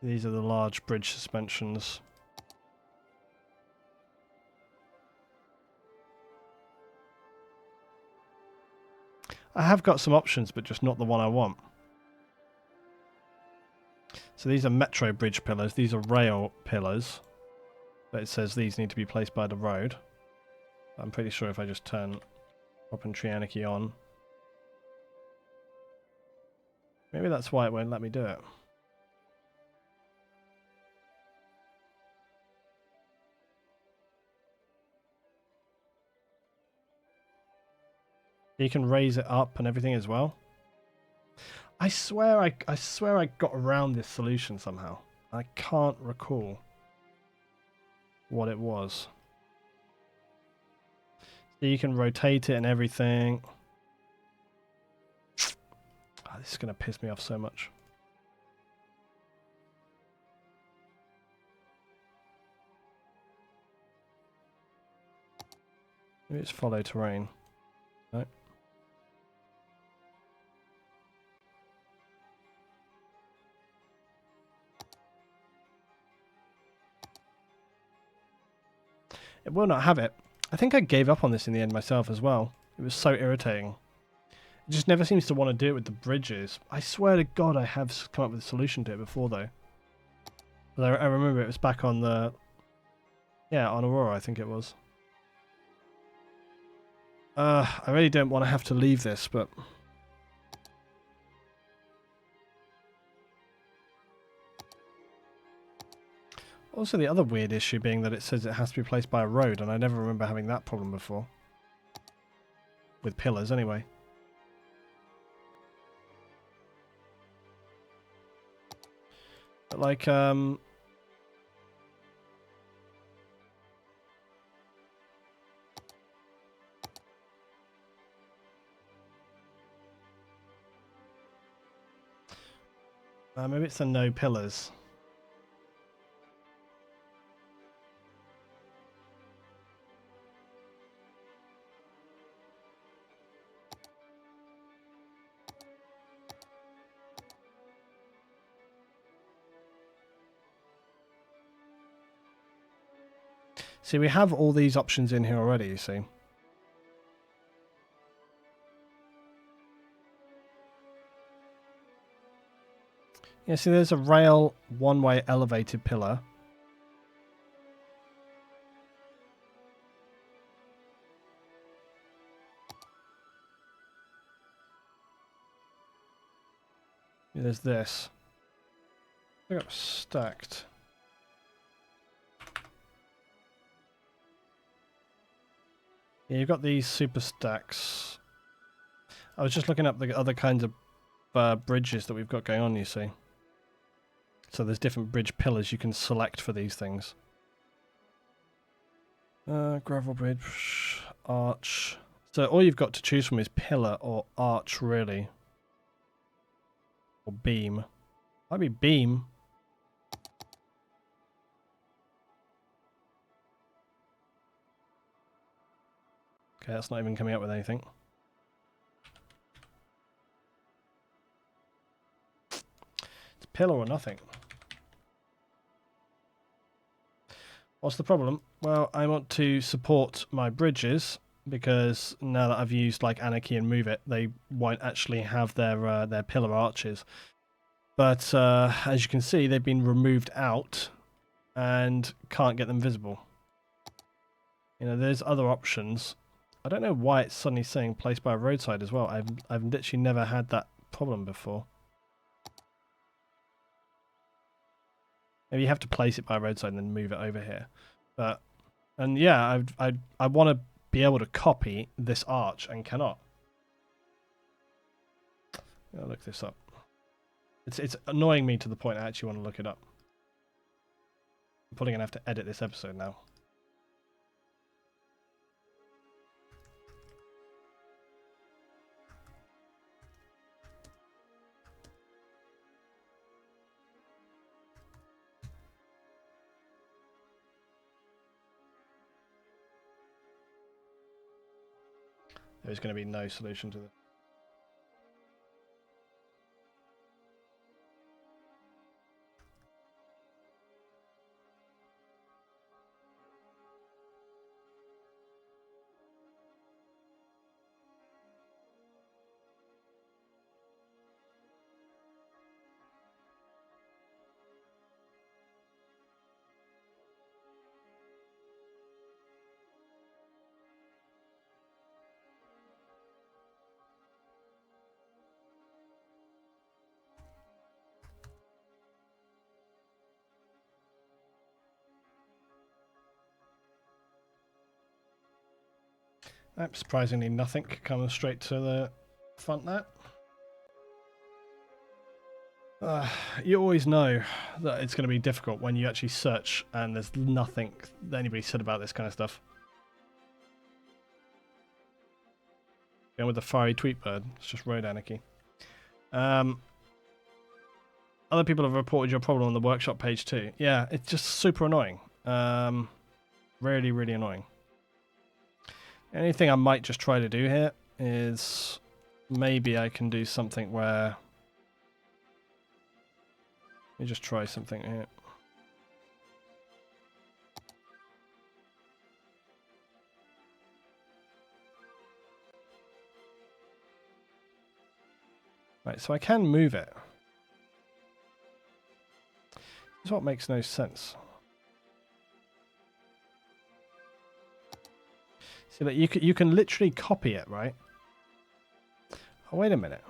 These are the large bridge suspensions. I have got some options, but just not the one I want. So these are metro bridge pillars. These are rail pillars. But it says these need to be placed by the road. I'm pretty sure if I just turn Open Tree Anarchy on. Maybe that's why it won't let me do it. You can raise it up and everything as well. I swear I got around this solution somehow. I can't recall what it was. So you can rotate it and everything. Oh, this is going to piss me off so much. Maybe it's follow terrain. No. It will not have it. I think I gave up on this in the end myself as well. It was so irritating. It just never seems to want to do it with the bridges. I swear to God I have come up with a solution to it before though. But I remember it was back on the... Yeah, on Aurora I think it was. I really don't want to have to leave this, but... Also, the other weird issue being that it says it has to be placed by a road, and I never remember having that problem before. With pillars, anyway. But, like, maybe it's the no pillars. See, we have all these options in here already, you see. Yeah, see, there's a rail one-way elevated pillar. Yeah, there's this. I got stacked. Yeah, you've got these super stacks. I was just looking up the other kinds of bridges that we've got going on, you see. So there's different bridge pillars you can select for these things. Gravel bridge, arch. So all you've got to choose from is pillar or arch, really. Or beam. Might be beam. Okay, that's not even coming up with anything. It's pillar or nothing. What's the problem? Well, I want to support my bridges, because now that I've used like Anarchy and Move It, they won't actually have their pillar arches. But as you can see, they've been removed out and can't get them visible. You know, there's other options. I don't know why it's suddenly saying placed by a roadside as well. I've literally never had that problem before. Maybe you have to place it by a roadside and then move it over here. But and yeah, I want to be able to copy this arch and cannot. I'll look this up. It's annoying me to the point I actually want to look it up. I'm probably gonna have to edit this episode now. There's going to be no solution to this. Surprisingly, nothing comes straight to the front there. You always know that it's going to be difficult when you actually search and there's nothing that anybody said about this kind of stuff. Going with the fiery tweetbird, it's just road anarchy. Other people have reported your problem on the workshop page too. Yeah, it's just super annoying. Really, really annoying. Anything I might just try to do here is maybe I can do something where... Let me just try something here. Right, so I can move it. This is what makes no sense. See, that you can literally copy it, right? Oh, wait a minute.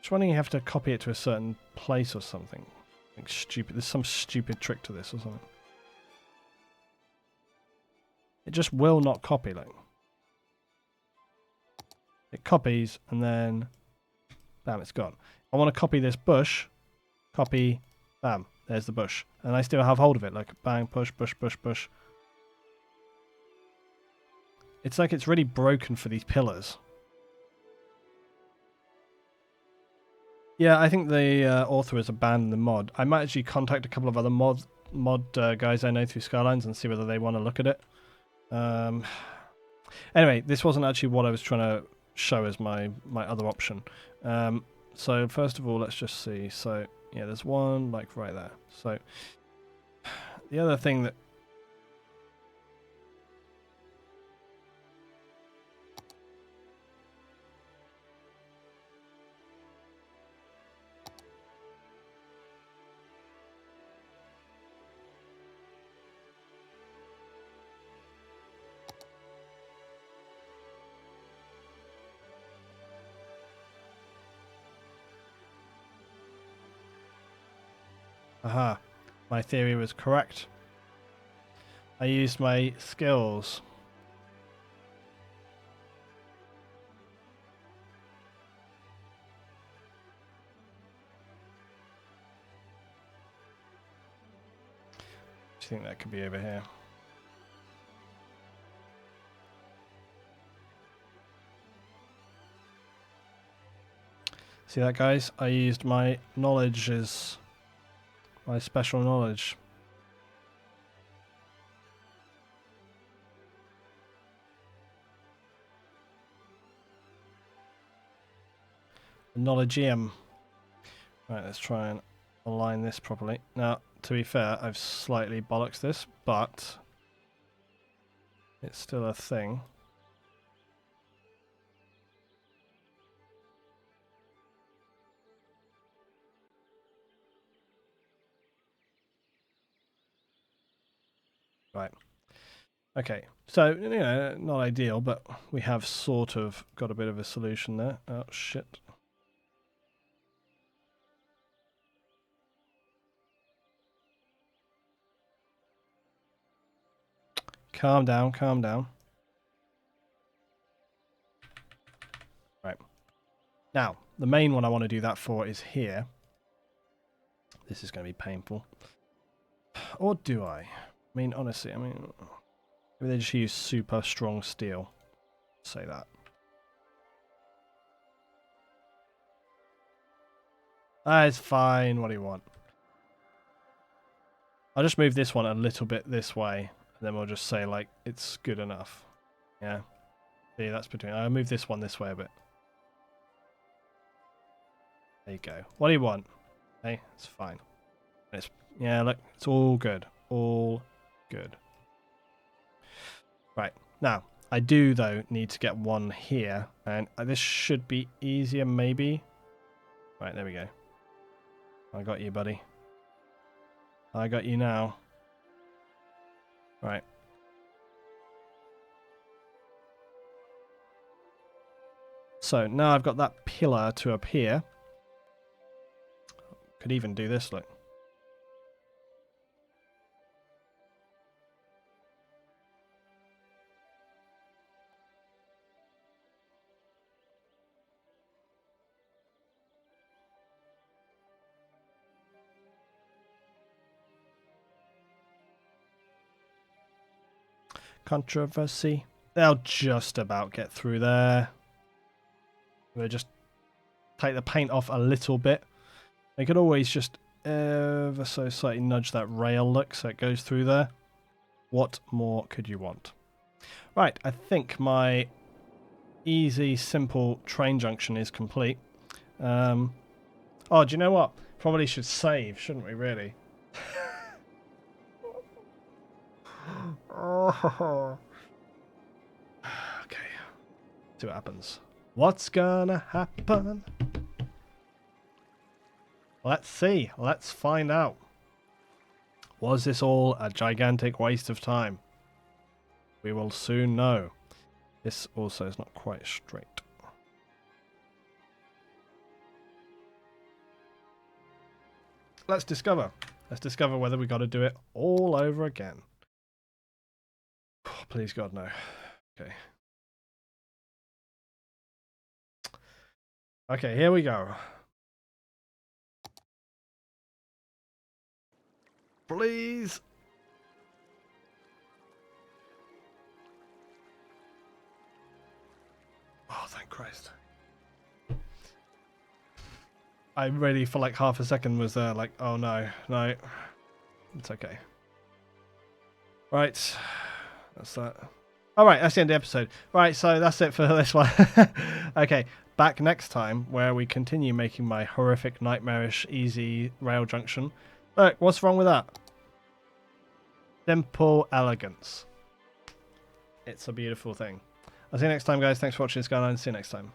Just wondering you have to copy it to a certain place or something. Like stupid. There's some stupid trick to this or something. It just will not copy, like. It copies and then bam, it's gone. I want to copy this bush. Copy, bam, there's the bush. And I still have hold of it, like bang, push, push, push, push. It's like it's really broken for these pillars. Yeah, I think the author has abandoned the mod. I might actually contact a couple of other mod guys I know through Skylines and see whether they want to look at it. Anyway, this wasn't actually what I was trying to show as my other option. So first of all, let's just see. So yeah, there's one like right there. So the other thing that aha, my theory was correct. I used my skills. Do you think that could be over here? See that, guys? I used my knowledge as my special knowledge. Knowledgeum. Right, let's try and align this properly. Now, to be fair, I've slightly bollocks this, but it's still a thing. Right. Okay. So, you know, not ideal, but we have sort of got a bit of a solution there. Oh, shit. Calm down, calm down. Right. Now, the main one I want to do that for is here. This is going to be painful. Or do I? I mean, honestly, maybe they just use super strong steel. Say that. It's fine. What do you want? I'll just move this one a little bit this way. And then we'll just say, like, it's good enough. Yeah. See, that's between... I'll move this one this way a bit. There you go. What do you want? Hey, it's fine. It's, yeah, look, it's all good. All good. Right. Now, I do, though, need to get one here. And this should be easier, maybe. Right, there we go. I got you, buddy. I got you now. Right. So, now I've got that pillar to appear. Could even do this, look. Controversy. They'll just about get through there. We'll just take the paint off a little bit. They could always just ever so slightly nudge that rail look so it goes through there. What more could you want? Right, I think my easy, simple train junction is complete. Oh, do you know what? Probably should save, shouldn't we, really? Oh. Okay. See what happens. What's gonna happen? Let's see. Let's find out. Was this all a gigantic waste of time? We will soon know. This also is not quite straight. Let's discover. Let's discover whether we got to do it all over again. Oh, please God, no. Okay. Okay, here we go. Please. Oh, thank Christ. I really, for like half a second, was there like, oh no, no. It's okay. Right. That's that. Alright, that's the end of the episode. Right, so that's it for this one. Okay, back next time where we continue making my horrific, nightmarish, easy rail junction. Look, what's wrong with that? Simple elegance. It's a beautiful thing. I'll see you next time, guys. Thanks for watching Skylines. See you next time.